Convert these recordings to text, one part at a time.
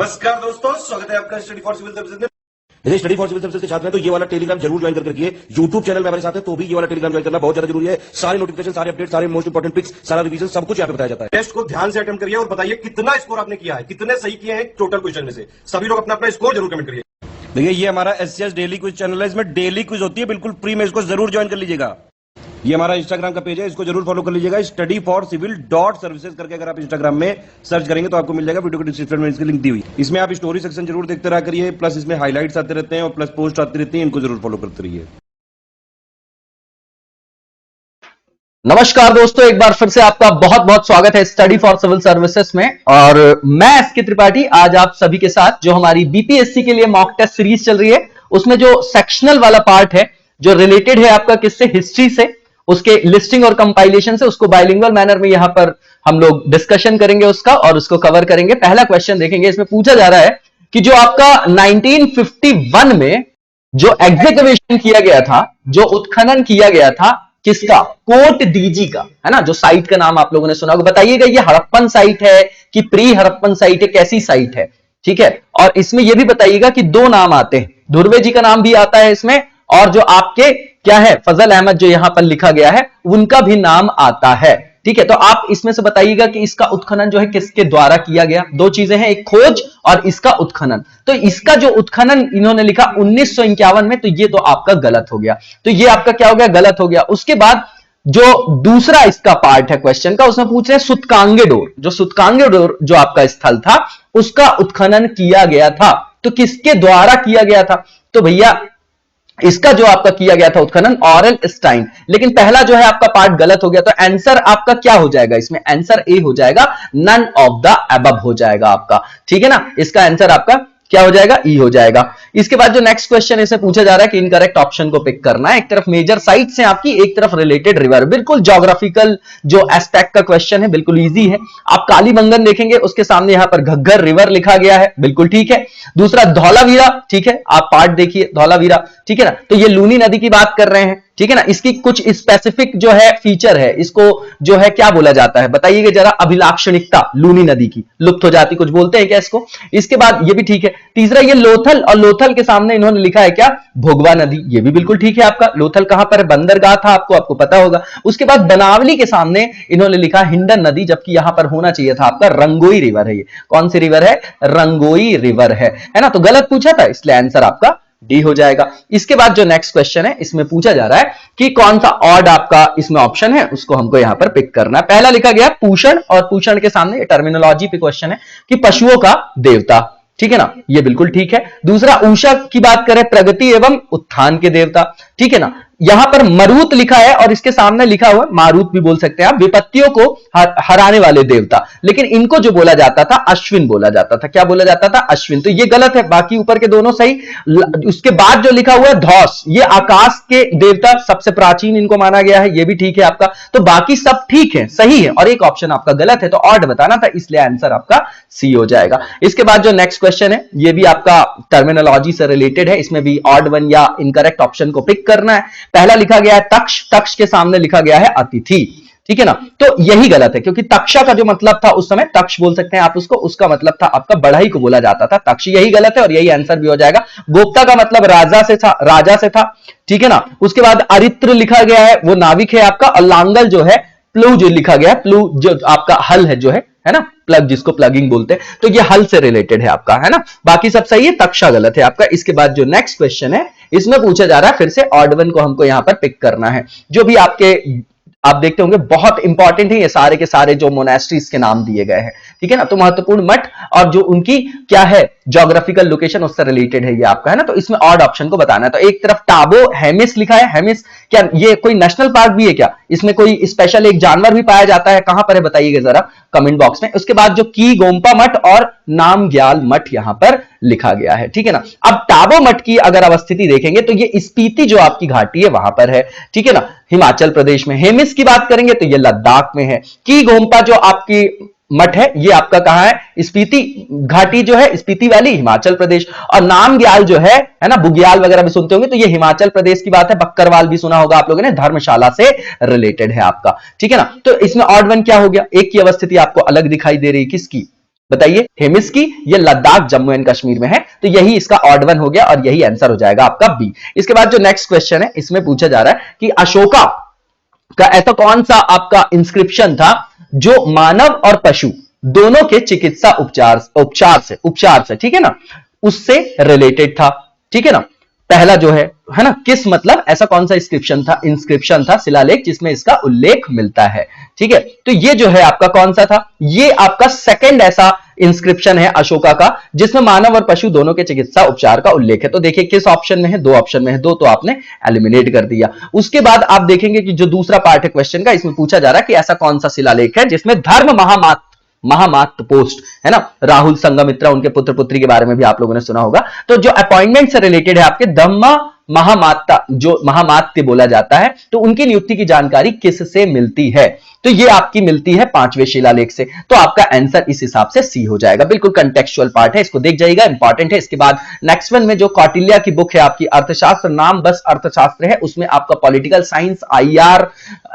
नमस्कार दोस्तों, स्वागत है आपका स्टडी फॉर सिविल सर्विसेज में। यदि स्टडी फॉर सिविल सर्विसेज के छात्र हैं तो ये वाला टेलीग्राम जरूर ज्वाइन करके रखिए। यूट्यूब चैनल में हमारे साथ है तो भी ये वाला टेलीग्राम ज्वाइन करना बहुत ज्यादा जरूरी है। सारे नोटिफिकेशन, सारे अपडेट, सारे मोस्ट इंपोर्टेंट पिक्स, सारा रिवीजन सब कुछ यहाँ पे बताया जाता है। टेस्ट को ध्यान से अटेम्प्ट करिए और बताइए कितना स्कोर आपने किया है, कितने सही किए हैं टोटल क्वेश्चन में से। सभी लोग अपना अपना स्कोर जरूर कमेंट करिए। देखिए ये हमारा एससीएस डेली क्विज चैनल है, इसमें डेली क्विज होती है बिल्कुल फ्री में, इसको जरूर ज्वाइन कर लीजिएगा। ये हमारा इंस्टाग्राम का पेज है, इसको जरूर फॉलो कर लीजिएगा। स्टडी फॉर सिविल .सर्विसेज करके अगर आप इंस्टाग्राम में सर्च करेंगे तो आपको मिल जाएगा। वीडियो को डिस्क्रिप्शन में इसकी लिंक दी हुई। इसमें आप स्टोरी सेक्शन जरूर देखते रहा करिए, प्लस इसमें हाईलाइट्स आते रहते हैं और प्लस पोस्ट आती रहती है, इनको जरूर फॉलो करते रहिए। नमस्कार दोस्तों, एक बार फिर से आपका बहुत बहुत स्वागत है स्टडी फॉर सिविल सर्विसेज में। और मैं एसके त्रिपाठी आज आप सभी के साथ जो हमारी बीपीएससी के लिए मॉक टेस्ट सीरीज चल रही है, उसमें जो सेक्शनल वाला पार्ट है जो रिलेटेड है आपका किससे, हिस्ट्री से, उसके लिस्टिंग और कंपाइलेशन से, उसको बाइलिंगुअल मैनर में यहां पर हम लोग डिस्कशन करेंगे उसका और उसको कवर करेंगे। पहला क्वेश्चन देखेंगे, इसमें पूछा जा रहा है कि जो आपका 1951 में जो एग्जीक्यूशन किया गया था, जो उत्खनन किया गया था, किसका, कोट डीजी का, है ना, जो साइट का नाम आप लोगों ने सुना होगा। बताइएगा ये हड़प्पन साइट है कि प्री हड़प्पन साइट है, कैसी साइट है, ठीक है। और इसमें यह भी बताइएगा कि दो नाम आते हैं, धुर्वे जी का नाम भी आता है इसमें, और जो आपके क्या है फजल अहमद जो यहां पर लिखा गया है उनका भी नाम आता है, ठीक है। तो आप इसमें से बताइएगा कि इसका उत्खनन जो है किसके द्वारा किया गया। दो चीजें हैं, एक खोज और इसका उत्खनन। तो इसका जो उत्खनन इन्होंने लिखा 1951 में, तो ये तो आपका गलत हो गया, तो ये आपका क्या हो गया, गलत हो गया। उसके बाद जो दूसरा इसका पार्ट है क्वेश्चन का, उसमें पूछ रहे हैं सुतकांगेडोर, जो सुतकांगेडोर जो आपका स्थल था उसका उत्खनन किया गया था, तो किसके द्वारा किया गया था। तो भैया इसका जो आपका किया गया था उत्खनन ऑरेल स्टाइन, लेकिन पहला जो है आपका पार्ट गलत हो गया। तो आंसर आपका क्या हो जाएगा, इसमें आंसर ए हो जाएगा, नन ऑफ द अबव हो जाएगा आपका, ठीक है ना। इसका आंसर आपका क्या हो जाएगा, ई हो जाएगा। इसके बाद जो नेक्स्ट क्वेश्चन इसे पूछा जा रहा है कि इनकरेक्ट ऑप्शन को पिक करना है। एक तरफ मेजर साइट्स हैं आपकी, एक तरफ रिलेटेड रिवर, बिल्कुल ज्योग्राफिकल जो एस्पेक्ट का क्वेश्चन है, बिल्कुल इजी है। आप कालीबंगन देखेंगे, उसके सामने यहां पर घग्गर रिवर लिखा गया है, बिल्कुल ठीक है। दूसरा धौलावीरा, ठीक है, आप पार्ट देखिए धौलावीरा, ठीक है ना। तो ये लूनी नदी की बात कर रहे हैं, ठीक है ना। इसकी कुछ स्पेसिफिक जो है फीचर है, इसको जो है क्या बोला जाता है बताइएगा जरा, अभिलाक्षणिकता लूनी नदी की, लुप्त हो जाती, कुछ बोलते हैं क्या इसको। इसके बाद ये भी ठीक है। तीसरा ये लोथल, और लोथल के सामने इन्होंने लिखा है क्या, भोगवा नदी, ये भी बिल्कुल ठीक है आपका। लोथल कहां पर है, बंदरगाह था, आपको पता होगा। उसके बाद बनावली के सामने इन्होंने लिखा हिंडन नदी, जबकि यहां पर होना चाहिए था आपका रंगोई रिवर है। ये कौन सी रिवर है, रंगोई रिवर है ना। तो गलत पूछा था, इसलिए आंसर आपका डी हो जाएगा। इसके बाद जो नेक्स्ट क्वेश्चन है, इसमें पूछा जा रहा है कि कौन सा ऑड आपका इसमें ऑप्शन है, उसको हमको यहां पर पिक करना है। पहला लिखा गया पूषण, और पूषण के सामने टर्मिनोलॉजी पे क्वेश्चन है कि पशुओं का देवता, ठीक है ना, ये बिल्कुल ठीक है। दूसरा उषा की बात करें, प्रगति एवं उत्थान के देवता, ठीक है ना। यहां पर मरुत लिखा है और इसके सामने लिखा हुआ मारुत भी बोल सकते हैं आप, विपत्तियों को हराने वाले देवता, लेकिन इनको जो बोला जाता था अश्विन बोला जाता था। क्या बोला जाता था, अश्विन। तो ये गलत है, बाकी ऊपर के दोनों सही। उसके बाद जो लिखा हुआ है धौस, ये आकाश के देवता, सबसे प्राचीन इनको माना गया है, ये भी ठीक है आपका। तो बाकी सब ठीक है, सही है, और एक ऑप्शन आपका गलत है, तो ऑड बताना था, इसलिए आंसर आपका सी हो जाएगा। इसके बाद जो नेक्स्ट क्वेश्चन है, ये भी आपका टर्मिनोलॉजी से रिलेटेड है, इसमें भी ऑड वन या इनकरेक्ट ऑप्शन को पिक करना है। पहला लिखा गया है तक्ष, तक्ष के सामने लिखा गया है अतिथि, ठीक है ना। तो यही गलत है, क्योंकि तक्षा का जो मतलब था उस समय, तक्ष बोल सकते हैं आप उसको, उसका मतलब था आपका बढ़ई को बोला जाता था तक्ष, यही गलत है और यही आंसर भी हो जाएगा। गोप्ता का मतलब राजा से था, राजा से था, ठीक है ना। उसके बाद अरित्र लिखा गया है, वो नाविक है आपका, और लांगल जो है, प्लू जो लिखा गया है, प्लू जो आपका हल है जो है ना, प्लग जिसको प्लगिंग बोलते हैं, तो ये हल से रिलेटेड है आपका, है ना। बाकी सब सही है, तक्षा गलत है आपका। इसके बाद जो नेक्स्ट क्वेश्चन है, इसमें पूछा जा रहा है फिर से ऑड वन को हमको यहां पर पिक करना है। जो भी आपके आप देखते होंगे बहुत इंपॉर्टेंट है ये सारे के सारे जो मोनेस्ट्रीज के नाम दिए गए हैं, ठीक है ना। तो महत्वपूर्ण मठ और जो उनकी क्या है ज्योग्राफिकल लोकेशन, उससे रिलेटेड है ये आपका, है ना। तो इसमें ऑड ऑप्शन को बताना है। तो एक तरफ टाबो हेमिस लिखा है, हेमिस क्या ये कोई नेशनल पार्क भी है क्या, इसमें कोई स्पेशल एक जानवर भी पाया जाता है, कहां पर है बताइएगा जरा कमेंट बॉक्स में। उसके बाद जो की गोम्पा मठ और नामग्याल मठ यहां पर लिखा गया है, ठीक है ना। अब टाबो मठ की अगर अवस्थिति देखेंगे तो ये स्पीति जो आपकी घाटी है वहां पर है, ठीक है ना, हिमाचल प्रदेश में। हेमिस की बात करेंगे तो ये लद्दाख में है। की गोम्पा जो आपकी मठ है ये आपका कहां है, स्पीति घाटी जो है, स्पीति वैली हिमाचल प्रदेश। और नामग्याल जो है ना, बुग्याल वगैरह भी सुनते होंगे, तो ये हिमाचल प्रदेश की बात है। बक्करवाल भी सुना होगा आप लोगों ने, धर्मशाला से रिलेटेड है आपका, ठीक है ना। तो इसमें ऑड वन क्या हो गया, एक की अवस्थिति आपको अलग दिखाई दे रही, किसकी, बताइए, हेमिस्की ये लद्दाख जम्मू एंड कश्मीर में है, तो यही इसका ऑड वन हो गया और यही आंसर हो जाएगा आपका बी। इसके बाद जो नेक्स्ट क्वेश्चन है इसमें पूछा जा रहा है कि अशोका का ऐसा कौन सा आपका इंस्क्रिप्शन था जो मानव और पशु दोनों के चिकित्सा उपचार से ठीक है ना, उससे रिलेटेड था, ठीक है ना। पहला जो है ना, किस मतलब ऐसा कौन सा इंस्क्रिप्शन था शिलालेख जिसमें इसका उल्लेख मिलता है, ठीक है। तो ये जो है आपका कौन सा था, ये आपका सेकंड ऐसा इंस्क्रिप्शन है अशोका का जिसमें मानव और पशु दोनों के चिकित्सा उपचार का उल्लेख है। तो देखिए किस ऑप्शन में है, दो ऑप्शन में है, दो तो आपने एलिमिनेट कर दिया। उसके बाद आप देखेंगे कि जो दूसरा पार्ट है क्वेश्चन का, इसमें पूछा जा रहा है कि ऐसा कौन सा शिलालेख है जिसमें धर्म महामात्र पोस्ट है ना, राहुल संघमित्रा उनके पुत्र पुत्री के बारे में भी आप लोगों ने सुना होगा। तो जो अपॉइंटमेंट से रिलेटेड है आपके धम्मा महामाता, जो महामात्य बोला जाता है, तो उनकी नियुक्ति की जानकारी किससे मिलती है, तो ये आपकी मिलती है पांचवें शिलालेख से। तो आपका आंसर इस हिसाब से सी हो जाएगा, बिल्कुल कंटेक्चुअल पार्ट है, इसको देख जाइएगा, इंपॉर्टेंट है। इसके बाद नेक्स्ट वन में जो कौटिल्य की बुक है आपकी अर्थशास्त्र, नाम बस अर्थशास्त्र है, उसमें आपका पॉलिटिकल साइंस, IR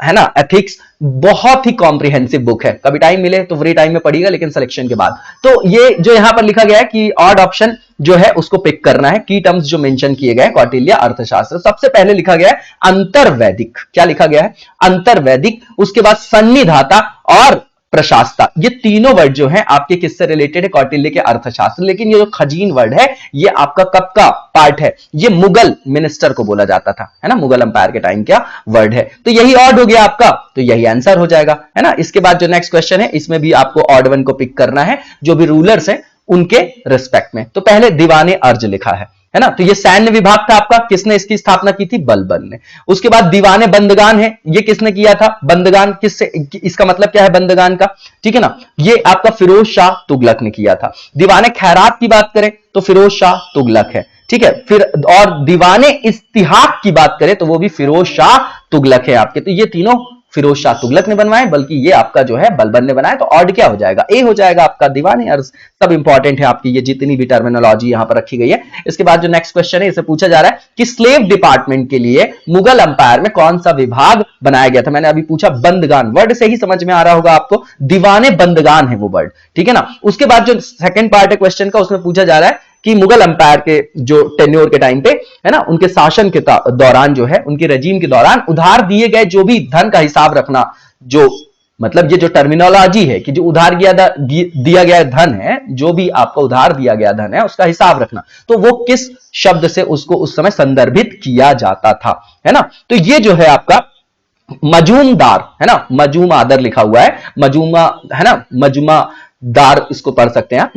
है ना, एथिक्स, बहुत ही कॉम्प्रिहेंसिव बुक है। कभी टाइम मिले तो फ्री टाइम में पढ़िएगा, लेकिन सिलेक्शन के बाद। तो ये जो यहां पर लिखा गया है कि ऑड ऑप्शन जो है उसको पिक करना है, की टर्म्स जो मेंशन किए गए कौटिल्य अर्थशास्त्र। सबसे पहले लिखा गया है अंतर्वैदिक, क्या लिखा गया है, अंतर्वैदिक। उसके बाद सन्निधाता और प्रशास्ता, ये तीनों वर्ड जो हैं आपके किससे रिलेटेड है, कौटिल्य के अर्थशास्त्र। लेकिन ये जो खजीन वर्ड है ये आपका कब का पार्ट है, ये मुगल मिनिस्टर को बोला जाता था, है ना, मुगल अंपायर के टाइम का वर्ड है। तो यही ऑड हो गया आपका, तो यही आंसर हो जाएगा, है ना। इसके बाद जो नेक्स्ट क्वेश्चन है इसमें भी आपको ऑड वन को पिक करना है, जो भी रूलर्स हैं उनके रिस्पेक्ट में। तो पहले दीवाने अर्ज लिखा है ना, तो ये सैन्य विभाग था आपका, किसने इसकी स्थापना की थी, बलबन ने। उसके बाद दीवाने बंदगान है, ये किसने किया था, बंदगान किससे, इसका मतलब क्या है बंदगान का, ठीक है ना, ये आपका फिरोज शाह तुगलक ने किया था। दीवाने खैरात की बात करें तो फिरोज शाह तुगलक है, ठीक है। फिर और दीवाने इस्तिहाक की बात करें तो वो भी फिरोज शाह तुगलक है आपके। तो ये तीनों फिरोज शाह तुगलक ने बनवाए, बल्कि ये आपका जो है बलबन ने बनाया। तो ऑड क्या हो जाएगा, ए हो जाएगा आपका, दीवाने अर्ज। सब इंपॉर्टेंट है आपकी, ये जितनी भी टर्मिनोलॉजी यहां पर रखी गई है। इसके बाद जो नेक्स्ट क्वेश्चन है इसे पूछा जा रहा है कि स्लेव डिपार्टमेंट के लिए मुगल अंपायर में कौन सा विभाग बनाया गया था। मैंने अभी पूछा बंदगान, वर्ड से ही समझ में आ रहा होगा आपको, दीवाने बंदगान है वो वर्ड, ठीक है ना। उसके बाद जो सेकंड पार्ट है क्वेश्चन का, उसमें पूछा जा रहा है कि मुगल अंपायर के जो टेन्योर के टाइम पे है ना, उनके शासन के दौरान जो है, उनके रेजीम के दौरान उधार दिए गए जो भी धन का हिसाब रखना, जो मतलब ये जो टर्मिनोलॉजी है कि जो उधार दिया गया धन है, जो भी आपका उधार दिया गया धन है उसका हिसाब रखना, तो वो किस शब्द से उसको उस समय संदर्भित किया जाता था, है ना। तो ये जो है आपका मजूमदार है ना, मजूम आदर लिखा हुआ है, मजूमा है ना, मजूमा दार इसको पढ़ सकते हैं आप,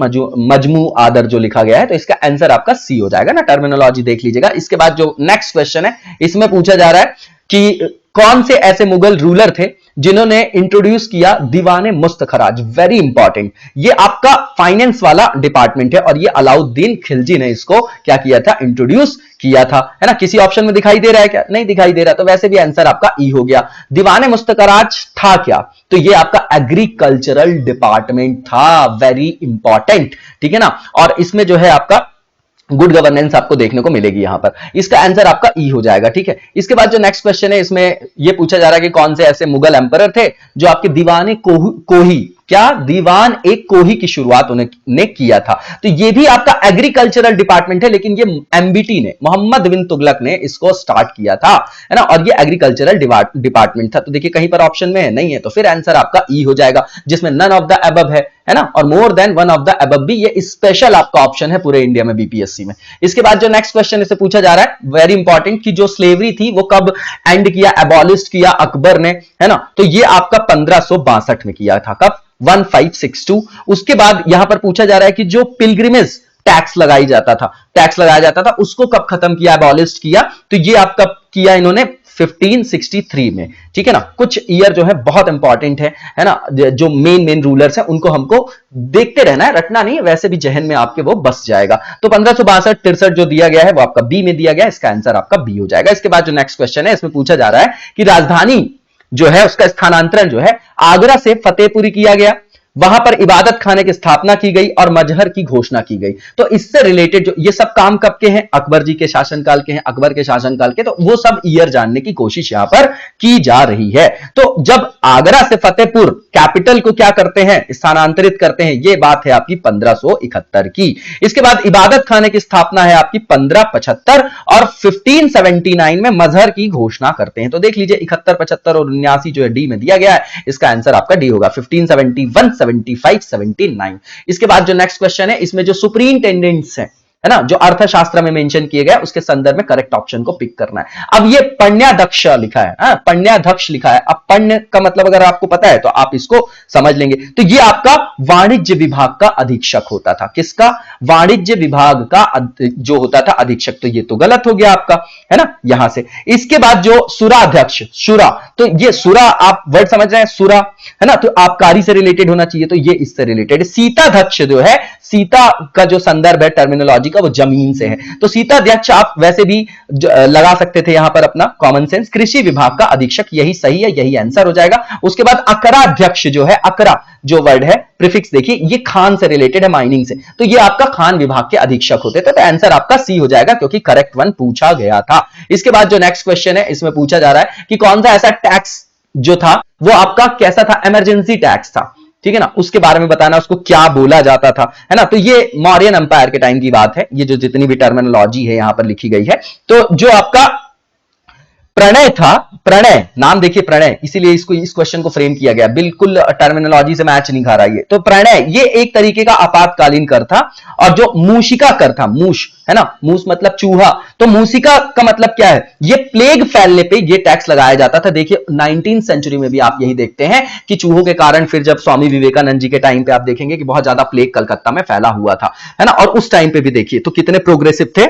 मजमू आदर जो लिखा गया है। तो इसका आंसर आपका सी हो जाएगा ना, टर्मिनोलॉजी देख लीजिएगा। इसके बाद जो नेक्स्ट क्वेश्चन है इसमें पूछा जा रहा है कि कौन से ऐसे मुगल रूलर थे जिन्होंने इंट्रोड्यूस किया दीवाने मुस्तखराज। वेरी इंपॉर्टेंट, ये आपका फाइनेंस वाला डिपार्टमेंट है और ये अलाउद्दीन खिलजी ने इसको क्या किया था, इंट्रोड्यूस किया था, है ना। किसी ऑप्शन में दिखाई दे रहा है क्या, नहीं दिखाई दे रहा, तो वैसे भी आंसर आपका ई हो गया। दीवाने मुस्तखराज था क्या, तो ये आपका एग्रीकल्चरल डिपार्टमेंट था, वेरी इंपॉर्टेंट, ठीक है ना। और इसमें जो है आपका गुड गवर्नेंस आपको देखने को मिलेगी यहां पर, इसका आंसर आपका ई हो जाएगा, ठीक है। इसके बाद जो नेक्स्ट क्वेश्चन है इसमें यह पूछा जा रहा है कि कौन से ऐसे मुगल एम्परर थे जो आपके दीवाने कोही, क्या दीवान एक कोही की शुरुआत उन्होंने किया था। तो ये भी आपका एग्रीकल्चरल डिपार्टमेंट है, लेकिन ये MBT ने, मोहम्मद बिन तुगलक ने इसको स्टार्ट किया था, है ना, और ये एग्रीकल्चरल डिपार्टमेंट था। तो देखिए कहीं पर ऑप्शन में नहीं है, तो फिर आंसर आपका ई हो जाएगा, जिसमें नन ऑफ द अबव है ना, और more than one of the above भी ये स्पेशल आपका ऑप्शन है पूरे इंडिया में BPSC में। इसके बाद जो नेक्स्ट क्वेश्चन इसे पूछा जा रहा है, वेरी इंपॉर्टेंट, कि जो स्लेवरी थी वो कब एंड किया, एबॉलिस्ट किया अकबर ने, है ना। तो ये आपका 1562 में किया था, कब, 1562। उसके बाद यहां पर पूछा जा रहा है कि जो पिलग्रिमेज टैक्स लगाया जाता था उसको कब खत्म किया, एबॉलिस्ट किया, तो ये आपका किया इन्होंने 1563 में, ठीक है ना। कुछ ईयर जो है बहुत इंपॉर्टेंट है ना, जो मेन रूलर्स हैं उनको हमको देखते रहना है, रटना नहीं है, वैसे भी जहन में आपके वो बस जाएगा। तो 1562-63 जो दिया गया है वो आपका बी में दिया गया, इसका आंसर आपका बी हो जाएगा। इसके बाद जो नेक्स्ट क्वेश्चन है इसमें पूछा जा रहा है कि राजधानी जो है उसका स्थानांतरण जो है आगरा से फतेहपुरी किया गया, वहां पर इबादत खाने की स्थापना की गई और मजहर की घोषणा की गई। तो इससे रिलेटेड जो ये सब काम कब के हैं, अकबर जी के शासनकाल के हैं, अकबर के शासनकाल के, तो वो सब ईयर जानने की कोशिश यहां पर की जा रही है। तो जब आगरा से फतेहपुर कैपिटल को क्या करते हैं, स्थानांतरित करते हैं, ये बात है आपकी 1571 की। इसके बाद इबादत खाने की स्थापना है आपकी 1575 और 1579 में मजहर की घोषणा करते हैं। तो देख लीजिए 71, 75 और 79 जो है डी में दिया गया है, इसका आंसर आपका डी होगा 1571, 75, 79। इसके बाद जो नेक्स्ट क्वेश्चन है, इसमें जो सुपरिंटेंडेंट्स है ना, जो अर्थशास्त्र में मेंशन किए गए, उसके संदर्भ में करेक्ट ऑप्शन को पिक करना है। अब ये पण्याध्यक्ष लिखा है, पण्याध्यक्ष लिखा है। अब पण्य का मतलब अगर आपको पता है तो आप इसको समझ लेंगे। तो ये आपका वाणिज्य विभाग का अधीक्षक होता था। किसका? वाणिज्य विभाग का जो होता था अधीक्षक। तो ये तो गलत हो गया आपका, है ना, यहां से। इसके बाद जो सुराध्यक्ष, सुरा, तो ये सुरा आप वर्ड समझ रहे हैं, सुरा, है ना, तो आबकारी से रिलेटेड होना चाहिए, तो ये इससे रिलेटेड। सीताध्यक्ष जो है, सीता का जो संदर्भ है टर्मिनोलॉजी का, वो जमीन से है। तो सीताध्यक्ष आप वैसे भी लगा सकते थे यहां पर अपना कॉमन सेंस। कृषि विभाग का अधीक्षक, यही सही है, यही आंसर हो जाएगा। उसके बाद अकराध्यक्ष जो है, अकरा जो वर्ड है, प्रीफिक्स देखिए, ये खान से रिलेटेड है, माइनिंग से, तो ये आपका खान विभाग के अधीक्षक होते थे। तो आंसर आपका सी हो जाएगा, क्योंकि करेक्ट वन पूछा गया था। इसके बाद जो नेक्स्ट क्वेश्चन है, इसमें पूछा जा रहा है कि कौन सा ऐसा टैक्स जो था वो आपका कैसा था, इमरजेंसी टैक्स था, ठीक है ना, उसके बारे में बताना, उसको क्या बोला जाता था, है ना। तो ये मौर्यन एम्पायर के टाइम की बात है, ये जो जितनी भी टर्मिनोलॉजी है यहां पर लिखी गई है। तो जो आपका प्रणय था, प्रणय नाम देखिए, प्रणय, इसीलिए इसको इस क्वेश्चन को फ्रेम किया गया, बिल्कुल टर्मिनोलॉजी से मैच नहीं खा रहा है। तो प्रणय ये एक तरीके का आपातकालीन कर था। और जो मूषिका कर था, मूष है ना, मूस मतलब चूहा, तो मूषिका का मतलब क्या है, ये प्लेग फैलने पे ये टैक्स लगाया जाता था। देखिए 19th सेंचुरी में भी आप यही देखते हैं कि चूहों के कारण फिर जब स्वामी विवेकानंद जी के टाइम पे आप देखेंगे कि बहुत ज्यादा प्लेग कलकत्ता में फैला हुआ था, है ना। और उस टाइम पे भी देखिए तो कितने प्रोग्रेसिव थे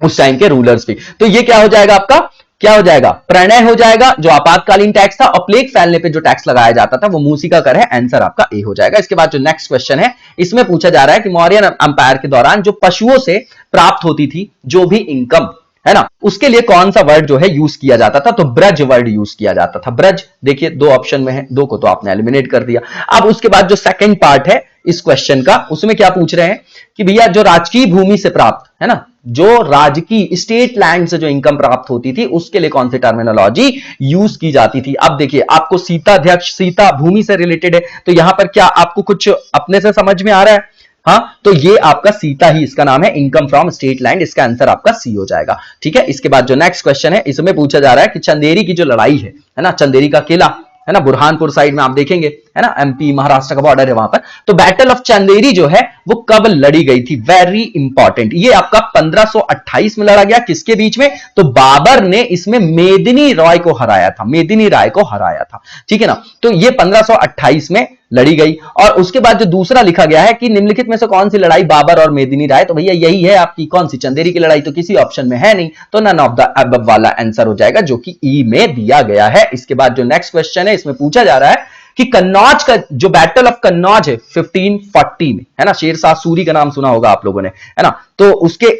उस टाइम के रूलर्स भी। तो ये क्या हो जाएगा आपका, क्या हो जाएगा, प्रणय हो जाएगा, जो आपातकालीन टैक्स था। और प्लेग फैलने पे जो टैक्स लगाया जाता था वो मूषिका कर है, आंसर आपका ए हो जाएगा। इसके बाद जो नेक्स्ट क्वेश्चन है, इसमें पूछा जा रहा है कि मौर्यन एम्पायर के दौरान जो पशुओं से प्राप्त होती थी जो भी इनकम, है ना, उसके लिए कौन सा वर्ड जो है यूज किया जाता था, तो ब्रज वर्ड यूज किया जाता था। ब्रज देखिए दो ऑप्शन में है, दो को तो आपने एलिमिनेट कर दिया। अब उसके बाद जो सेकंड पार्ट है इस क्वेश्चन का, उसमें क्या पूछ रहे हैं कि भैया जो राजकीय भूमि से प्राप्त, है ना, जो राजकीय स्टेट लैंड से जो इनकम प्राप्त होती थी, उसके लिए कौन सी टर्मिनोलॉजी यूज की जाती थी। अब देखिए आपको सीताध्यक्ष, सीता भूमि से रिलेटेड है, तो यहां पर क्या आपको कुछ अपने से समझ में आ रहा है? हाँ, तो ये आपका सीता ही इसका नाम है, इनकम फ्रॉम स्टेट लैंड, इसका आंसर आपका सी हो जाएगा। ठीक है, इसके बाद जो नेक्स्ट क्वेश्चन है, इसमें पूछा जा रहा है कि चंदेरी की जो लड़ाई है ना, चंदेरी का किला, है ना, बुरहानपुर साइड में आप देखेंगे, है ना, एमपी महाराष्ट्र का बॉर्डर है वहां पर। तो बैटल ऑफ चंदेरी जो है वो कब लड़ी गई थी, वेरी इंपॉर्टेंट। ये आपका 1528 में लड़ा गया, किसके बीच में, तो बाबर ने इसमें मेदिनी राय को हराया था, मेदिनी राय को हराया था, ठीक है ना। तो ये 1528 में लड़ी गई। और उसके बाद जो दूसरा लिखा गया है कि निम्नलिखित में से कौन सी लड़ाई बाबर और मेदिनी राय, तो भैया यही है आपकी कौन सी, चंदेरी की लड़ाई, तो किसी ऑप्शन में है नहीं, तो नन ऑफ द अबव वाला आंसर हो जाएगा, जो कि ई में दिया गया है। इसके बाद जो नेक्स्ट क्वेश्चन है, इसमें पूछा जा रहा है कि कन्नौज का जो बैटल ऑफ कन्नौज है 1540 में, है ना, शेरशाह सूरी का नाम सुना होगा आप लोगों ने, है ना, तो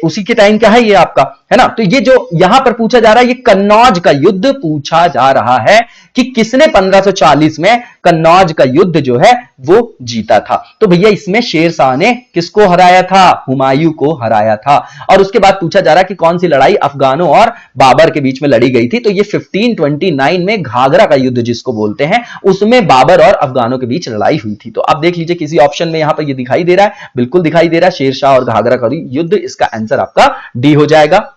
उसी के टाइम का है ये आपका, है ना। तो ये जो यहां पर पूछा जा रहा है, ये कन्नौज का युद्ध पूछा जा रहा है कि किसने 1540 में कन्नौज का युद्ध जो है वो जीता था। तो भैया इसमें शेरशाह ने किसको हराया था, हुमायूं को हराया था। और उसके बाद पूछा जा रहा है कि कौन सी लड़ाई अफगानों और बाबर के बीच में लड़ी गई थी, तो ये 1529 में घाघरा का युद्ध जिसको बोलते हैं, उसमें बाबर और अफगानों के बीच लड़ाई हुई थी। तो आप देख लीजिए किसी ऑप्शन में यहां पर ये दिखाई दे रहा है, बिल्कुल दिखाई दे रहा है, शेरशाह और घाघरा का युद्ध, इसका आंसर आपका डी हो जाएगा।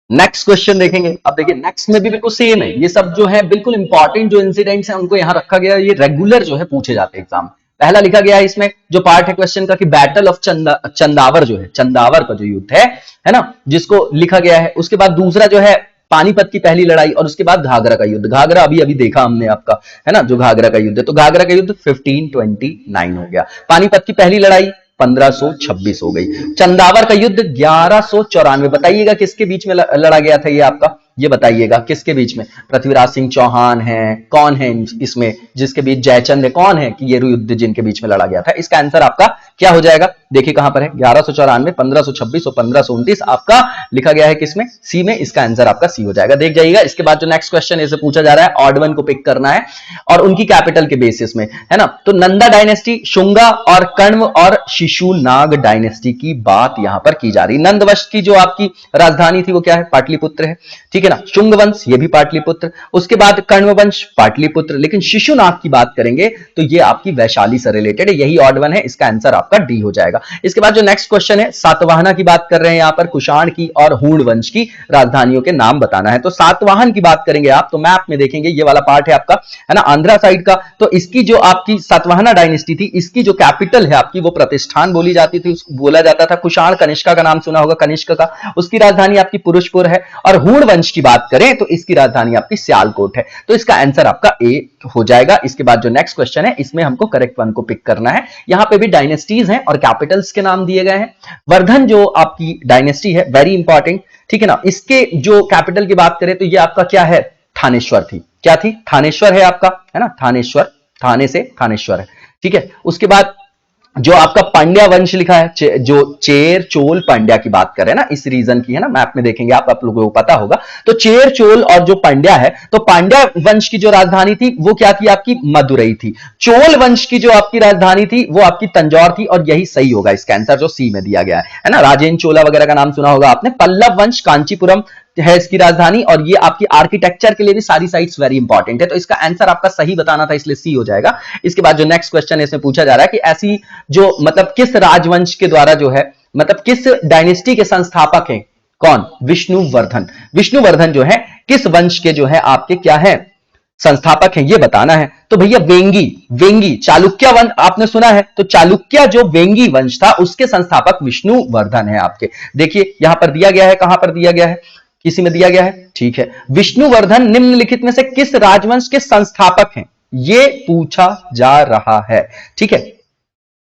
नेक्स्ट क्वेश्चन देखेंगे। अब देखिए नेक्स्ट में भी बिल्कुल सेम है, ये सब जो है बिल्कुल इंपॉर्टेंट जो इंसिडेंट्स हैं उनको यहां रखा गया, ये रेगुलर जो है पूछे जाते हैं एग्जाम। पहला लिखा गया है इसमें जो पार्ट है क्वेश्चन का कि बैटल ऑफ चंदावर जो है, चंदावर का जो युद्ध है ना, जिसको लिखा गया है। उसके बाद दूसरा जो है पानीपत की पहली लड़ाई, और उसके बाद घाघरा का युद्ध। घाघरा अभी अभी देखा हमने आपका, है ना, जो घाघरा का युद्ध है, तो घाघरा का युद्ध 1529 हो गया। पानीपत की पहली लड़ाई 1526 हो गई। चंदावर का युद्ध 1194, बताइएगा किसके बीच में लड़ा गया था ये आपका, ये बताइएगा किसके बीच में? पृथ्वीराज सिंह चौहान है, कौन है इसमें जिसके बीच जयचंद है, कौन है कि ये युद्ध जिनके बीच में लड़ा गया था? इसका आंसर आपका क्या हो जाएगा? देखिए कहां पर है, 1194, 1526 और 1529 आपका लिखा गया है किसमें? सी में। इसका आंसर आपका सी हो जाएगा, देख जाइएगा। इसके बाद जो नेक्स्ट क्वेश्चन इसे पूछा जा रहा है, ऑड वन को पिक करना है और उनकी कैपिटल के बेसिस में, है ना। तो नंदा डायनेस्टी, शुंगा और कण्व और शिशुनाग डायनेस्टी की बात यहां पर की जा रही है। नंदवंश की जो आपकी राजधानी थी वो क्या है? पाटलिपुत्र है, ठीक है ना। शुंग वंश ये भी पाटलिपुत्र, उसके बाद कण्व वंश पाटलिपुत्र, लेकिन शिशुनाग की बात करेंगे तो ये आपकी वैशाली से रिलेटेड है, यही ऑड वन है। इसका आंसर आपका डी हो जाएगा। इसके बाद जो नेक्स्ट क्वेश्चन है, सातवाहना की बात कर रहे हैं यहां पर, कुषाण की और हूण वंश की राजधानियों के नाम बताना है। तो सातवाहन की बात करेंगे आप तो मैप में देखेंगे ये वाला पार्ट है आपका, है ना, आंध्रा साइड का। तो इसकी जो आपकी सातवाहना डायनेस्टी थी, इसकी जो कैपिटल है आपकी वो प्रतिष्ठान बोली जाती थी, उसको बोला जाता था। कुषाण कनिष्का का नाम सुना होगा, कनिष्क का, उसकी राजधानी आपकी पुरुषपुर है। और हूण वंश की बात करें तो इसकी राजधानी आपकी सियालकोट है। तो इसका आंसर आपका ए हो जाएगा। इसके बाद जो नेक्स्ट क्वेश्चन है इसमें हमको करेक्ट वन को पिक करना है। यहां पे भी डायनेस्टीज हैं और कैपिटल्स के नाम दिए गए हैं। वर्धन जो आपकी डायनेस्टी है, वेरी इंपॉर्टेंट, ठीक है ना। इसके जो कैपिटल की बात करें तो ये आपका क्या है? थानेश्वर थी। क्या थी? थानेश्वर है आपका, है ना, थानेश्वर, थाने से थानेश्वर है, ठीक है। उसके बाद जो आपका पांड्या वंश लिखा है, जो चेर चोल पांड्या की बात कर रहे हैं ना, इस रीजन की, है ना, मैप में देखेंगे आप लोगों को पता होगा। तो चेर चोल और जो पांड्या है, तो पांड्या वंश की जो राजधानी थी वो क्या थी आपकी? मदुरई थी। चोल वंश की जो आपकी राजधानी थी वो आपकी तंजौर थी, और यही सही होगा इसका आंसर जो सी में दिया गया है ना। राजेंद्र चोला वगैरह का नाम सुना होगा आपने। पल्लव वंश कांचीपुरम है इसकी राजधानी, और ये आपकी आर्किटेक्चर के लिए भी सारी साइट्स वेरी इंपॉर्टेंट है। तो इसका आंसर आपका सही बताना था, इसलिए सी हो जाएगा। इसके बाद जो नेक्स्ट क्वेश्चन है इसमें पूछा जा रहा है कि ऐसी जो मतलब किस राजवंश के द्वारा जो है, मतलब किस डायनेस्टी के संस्थापक हैं? कौन? विष्णुवर्धन। विष्णुवर्धन जो है किस वंश के जो है आपके क्या है? संस्थापक हैं, ये बताना है। तो भैया वेंगी, वेंगी चालुक्य वंश आपने सुना है, तो चालुक्य जो वेंगी वंश था उसके संस्थापक विष्णुवर्धन है आपके। देखिए यहां पर दिया गया है, कहां पर दिया गया है? किसी में दिया गया है, ठीक है। विष्णुवर्धन निम्नलिखित में से किस राजवंश के संस्थापक हैं? ये पूछा जा रहा है, ठीक है।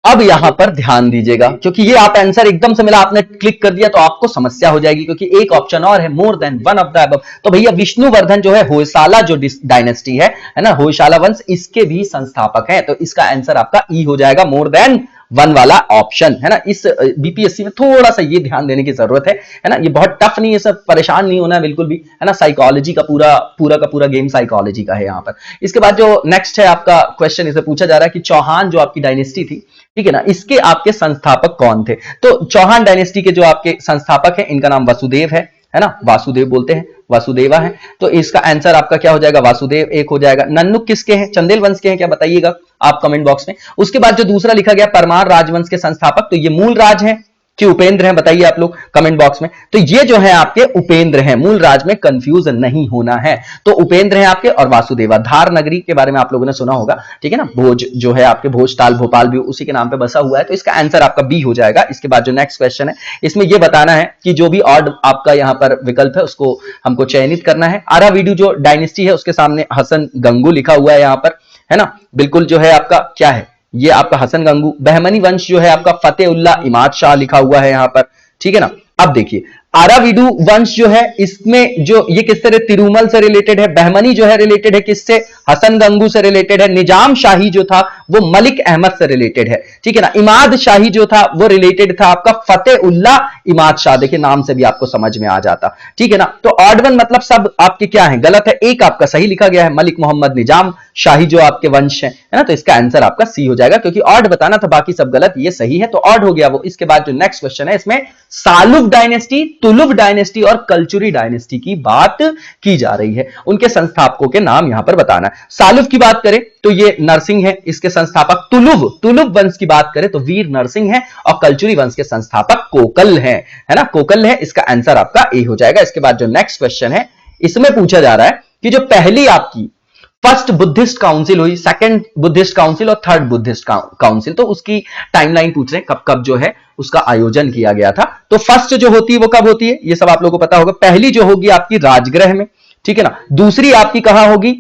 अब यहां पर ध्यान दीजिएगा, क्योंकि ये आप आंसर एकदम से मिला, आपने क्लिक कर दिया तो आपको समस्या हो जाएगी, क्योंकि एक ऑप्शन और है, more than one of the above. तो भैया विष्णुवर्धन जो है होयसाला जो डायनेस्टी है ना, होयसाला वंश, इसके भी संस्थापक हैं। तो इसका आंसर आपका ई हो जाएगा, मोर देन वन वाला ऑप्शन, है ना। इस बीपीएससी में थोड़ा सा ये ध्यान देने की जरूरत है ना। ये बहुत टफ नहीं है, सब परेशान नहीं होना है बिल्कुल भी, है ना। साइकोलॉजी का पूरा गेम साइकोलॉजी का है यहां पर। इसके बाद जो नेक्स्ट है आपका क्वेश्चन, इसे पूछा जा रहा है कि चौहान जो आपकी डायनेस्टी थी, ठीक है ना, इसके आपके संस्थापक कौन थे? तो चौहान डायनेस्टी के जो आपके संस्थापक हैं इनका नाम वसुदेव है ना, वासुदेव बोलते हैं, वासुदेवा है। तो इसका आंसर आपका क्या हो जाएगा? वासुदेव एक हो जाएगा। नन्नुक किसके हैं? चंदेल वंश के हैं क्या? बताइएगा आप कमेंट बॉक्स में। उसके बाद जो दूसरा लिखा गया परमार राजवंश के संस्थापक, तो ये मूल राज हैं कि उपेंद्र हैं? बताइए आप लोग कमेंट बॉक्स में। तो ये जो है आपके उपेंद्र हैं, मूल राज में कंफ्यूज नहीं होना है। तो उपेंद्र हैं आपके, और वासुदेवा। धार नगरी के बारे में आप लोगों ने सुना होगा, ठीक है ना। भोज जो है आपके, भोजताल भोपाल भी उसी के नाम पे बसा हुआ है। तो इसका आंसर आपका बी हो जाएगा। इसके बाद जो नेक्स्ट क्वेश्चन है इसमें यह बताना है कि जो भी ऑड आपका यहां पर विकल्प है उसको हमको चयनित करना है। आरावीडू जो डायनेस्टी है उसके सामने हसन गंगू लिखा हुआ है यहां पर, है ना, बिल्कुल जो है आपका क्या है, ये आपका हसन गंगू। बहमनी वंश जो है आपका फतेउल्ला इमाद शाह लिखा हुआ है यहां पर, ठीक है ना। अब देखिए आरावीडू वंश जो है इसमें जो ये किससे, तिरुमल से रिलेटेड है। बहमनी जो है रिलेटेड है किससे? हसन गंगू से रिलेटेड है। निजाम शाही जो था वो मलिक अहमद से रिलेटेड है, ठीक है ना। इमाद शाही जो था वो रिलेटेड था आपका फतेउल्ला इमाद शाह। देखिए नाम से भी आपको समझ में आ जाता, ठीक है ना। तो ऑड वन मतलब सब आपके क्या है? गलत है। एक आपका सही लिखा गया है, मलिक मोहम्मद निजाम शाही जो आपके वंश है ना। तो इसका आंसर आपका सी हो जाएगा, क्योंकि ऑड बताना था, बाकी सब गलत, ये सही है तो ऑड हो गया वो। इसके बाद जो नेक्स्ट क्वेश्चन है इसमें सालुव डायनेस्टी, तुलुव डायनेस्टी और कलचुरी डायनेस्टी की बात की जा रही है। उनके संस्थापकों के नाम यहां पर बताना है। सालुव की बात करें तो ये नरसिंह है, इसके संस्थापक। तुलुव वंश की बात करें तो वीर नरसिंह है, और कलचुरी वंश के संस्थापक कोकल है ना, कोकल है। इसका आंसर आपका ए हो जाएगा। इसके बाद जो नेक्स्ट क्वेश्चन है इसमें पूछा जा रहा है कि जो पहली आपकी फर्स्ट बुद्धिस्ट काउंसिल हुई, सेकंड बुद्धिस्ट काउंसिल और थर्ड बुद्धिस्ट काउंसिल, तो उसकी टाइमलाइन पूछ रहे हैं, कब कब जो है उसका आयोजन किया गया था। तो फर्स्ट जो होती है वो कब होती है, ये सब आप लोगों को पता होगा। पहली जो होगी आपकी राजगृह में, ठीक है ना। दूसरी आपकी कहां होगी?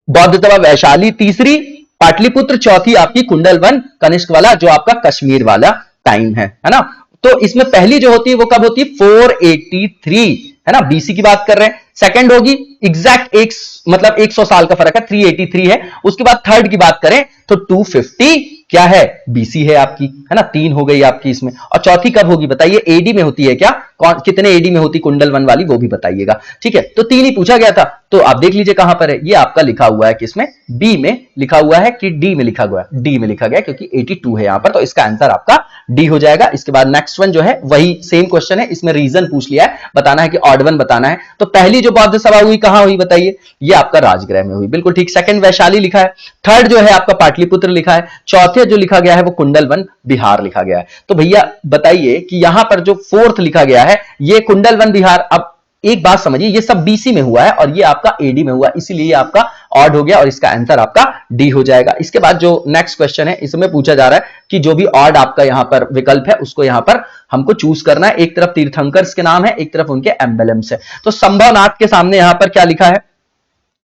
बौद्धतवा वैशाली। तीसरी पाटलिपुत्र। चौथी आपकी कुंडलवन कनिष्क वाला जो आपका कश्मीर वाला टाइम है ना। तो इसमें पहली जो होती है वो कब होती है 483, है ना, बीसी की बात कर रहे हैं। सेकंड होगी एग्जैक्ट एक मतलब 100 साल का फर्क है, 383 है। उसके बाद थर्ड की बात करें तो 250 क्या है, बीसी है आपकी, है ना, 3 हो गई आपकी इसमें। और चौथी कब होगी बताइए, एडी में होती है क्या, कौन कितने एडी में होती कुंडल 1 वाली वो भी बताइएगा, ठीक है। तो 3 ही पूछा गया था, तो आप देख लीजिए कहां पर है, ये आपका लिखा हुआ है किसमें, बी में लिखा हुआ है कि डी में लिखा हुआ है, डी में लिखा गया क्योंकि 82 है यहां पर, तो इसका आंसर आपका डी हो जाएगा। इसके बाद नेक्स्ट वन जो है वही सेम क्वेश्चन है, इसमें रीजन पूछ लिया है, बताना है कि ऑड वन बताना है। तो पहली जो बौद्ध सभा हुई कहां हुई बताइए, ये आपका राजगृह में हुई, बिल्कुल ठीक। सेकंड वैशाली लिखा है, थर्ड जो है आपका पाटलिपुत्र लिखा है, चौथे जो लिखा गया है वो कुंडल 1 बिहार लिखा गया है। तो भैया बताइए कि यहां पर जो फोर्थ लिखा गया है ये कुंडल 1 बिहार, अब एक बात समझिए, ये सब बीसी में हुआ है और ये आपका एडी में हुआ, इसीलिए आपका ऑड हो गया और इसका आंसर आपका डी हो जाएगा। इसके बाद जो नेक्स्ट क्वेश्चन है इसमें पूछा जा रहा है कि जो भी ऑड आपका यहां पर विकल्प है उसको यहां पर हमको चूज करना है। एक तरफ तीर्थंकर्स के नाम है, एक तरफ उनके एम्बलम्स है। तो संभवनाथ के सामने यहां पर क्या लिखा है,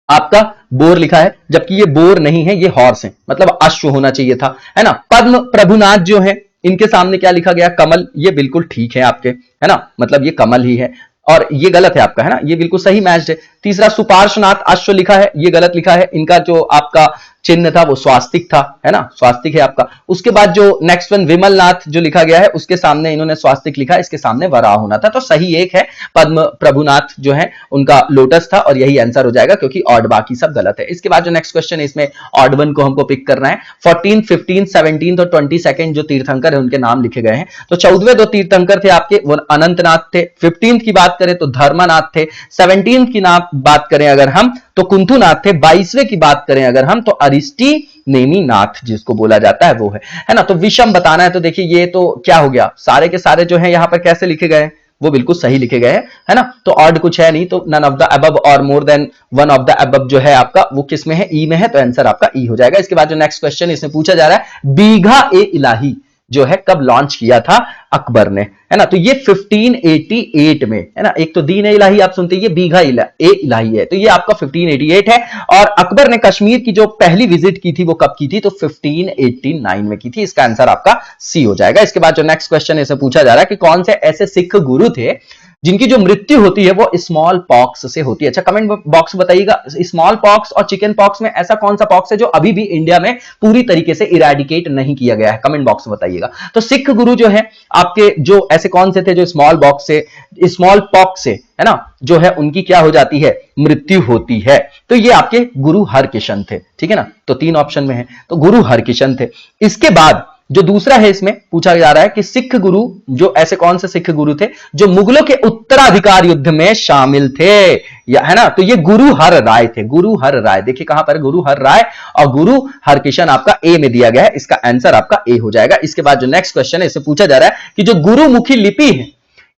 आपका बोर लिखा है, जबकि ये बोर नहीं है, ये हॉर्स है, मतलब अश्व होना चाहिए था, है ना। पद्म प्रभुनाथ जो है इनके सामने क्या लिखा गया, कमल, ये बिल्कुल ठीक है आपके, है ना, मतलब ये कमल ही है और ये गलत है आपका, है ना, ये बिल्कुल सही मैच है। तीसरा सुपार्श्वनाथ अश्व लिखा है, ये गलत लिखा है, इनका जो आपका चिन्ह था वो स्वास्तिक था, है ना, स्वास्तिक है आपका। उसके बाद जो नेक्स्ट वन विमलनाथ जो लिखा गया है उसके सामने इन्होंने स्वास्तिक लिखा, इसके सामने वराह होना था, तो सही एक है, पद्म प्रभुनाथ जो है उनका लोटस था और यही आंसर हो जाएगा क्योंकि ऑड बाकी सब गलत है। इसके बाद जो नेक्स्ट क्वेश्चन है इसमें ऑड वन को हमको पिक करना है। 14, 15, 17 और 22 जो तीर्थंकर है उनके नाम लिखे गए हैं। तो 14वें दो तीर्थंकर थे आपके वो अनंतनाथ थे, 15 की बात करें तो धर्मानाथ थे, 17 की नाम बात करें अगर हम तो कुंथुनाथ थे, 22वें की बात करें अगर हम तो अरिष्टी नेमिनाथ जिसको बोला जाता है वो है ना। तो विषम बताना है, तो देखिए ये तो क्या हो गया, सारे के सारे जो है यहां पर कैसे लिखे गए हैं वो बिल्कुल सही लिखे गए हैं, है ना। तो ऑड कुछ है नहीं, तो नन ऑफ द अबव और more than one of the above जो है आपका वो किस में है, ई में है, तो आंसर आपका ई हो जाएगा। इसके बाद जो नेक्स्ट क्वेश्चन इसमें पूछा जा रहा है, बीघा ए इलाही जो है कब लॉन्च किया था अकबर ने, है ना। तो ये 1588 में, है ना। एक तो दीन ए इलाही आप सुनते हैं, ये बीघा ए इलाही है, तो ये आपका 1588 है। और अकबर ने कश्मीर की जो पहली विजिट की थी वो कब की थी, तो 1589 में की थी। इसका आंसर आपका सी हो जाएगा। इसके बाद जो नेक्स्ट क्वेश्चन इसे पूछा जा रहा है कि कौन से ऐसे सिख गुरु थे जिनकी जो मृत्यु होती है वो स्मॉल पॉक्स से होती है। अच्छा कमेंट बॉक्स बताइएगा, स्मॉल पॉक्स और चिकन पॉक्स में ऐसा कौन सा पॉक्स है जो अभी भी इंडिया में पूरी तरीके से इरेडिकेट नहीं किया गया है, कमेंट बॉक्स में बताइएगा। तो सिख गुरु जो है आपके, जो ऐसे कौन से थे जो स्मॉल पॉक्स से, है ना, जो है उनकी क्या हो जाती है, मृत्यु होती है। तो ये आपके गुरु हरकिशन थे, ठीक है ना। तो 3 ऑप्शन में है, तो गुरु हरकिशन थे। इसके बाद जो दूसरा है इसमें पूछा जा रहा है कि सिख गुरु, जो ऐसे कौन से सिख गुरु थे जो मुगलों के उत्तराधिकार युद्ध में शामिल थे, या है ना। तो ये गुरु हर राय थे, गुरु हर राय, देखिए कहां पर गुरु हर राय और गुरु हरकिशन आपका ए में दिया गया है, इसका आंसर आपका ए हो जाएगा। इसके बाद जो नेक्स्ट क्वेश्चन है इससे पूछा जा रहा है कि जो गुरुमुखी लिपि है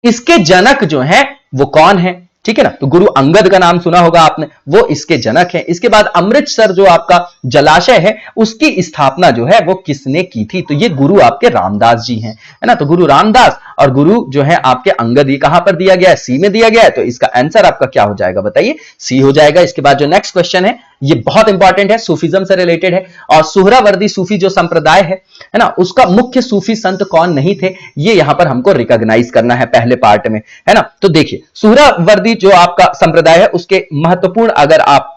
इसके जनक जो है वो कौन है, ठीक है ना। तो गुरु अंगद का नाम सुना होगा आपने, वो इसके जनक है। इसके बाद अमृतसर जो आपका जलाशय है उसकी स्थापना जो है वो किसने की थी, तो ये गुरु आपके रामदास जी हैं, है ना। तो गुरु रामदास और गुरु जो है आपके अंगद, ये कहां पर दिया गया है, सी में दिया गया है, तो इसका आंसर आपका क्या हो जाएगा बताइए, सी हो जाएगा। इसके बाद जो नेक्स्ट क्वेश्चन है ये बहुत इंपॉर्टेंट है, सूफीज्म से रिलेटेड है और सुहरावर्दी सूफी जो संप्रदाय है ना, उसका मुख्य सूफी संत कौन नहीं थे, ये यहां पर हमको रिकॉग्नाइज करना है पहले पार्ट में, है ना। तो देखिए सुहरावर्दी जो आपका संप्रदाय है उसके महत्वपूर्ण अगर आप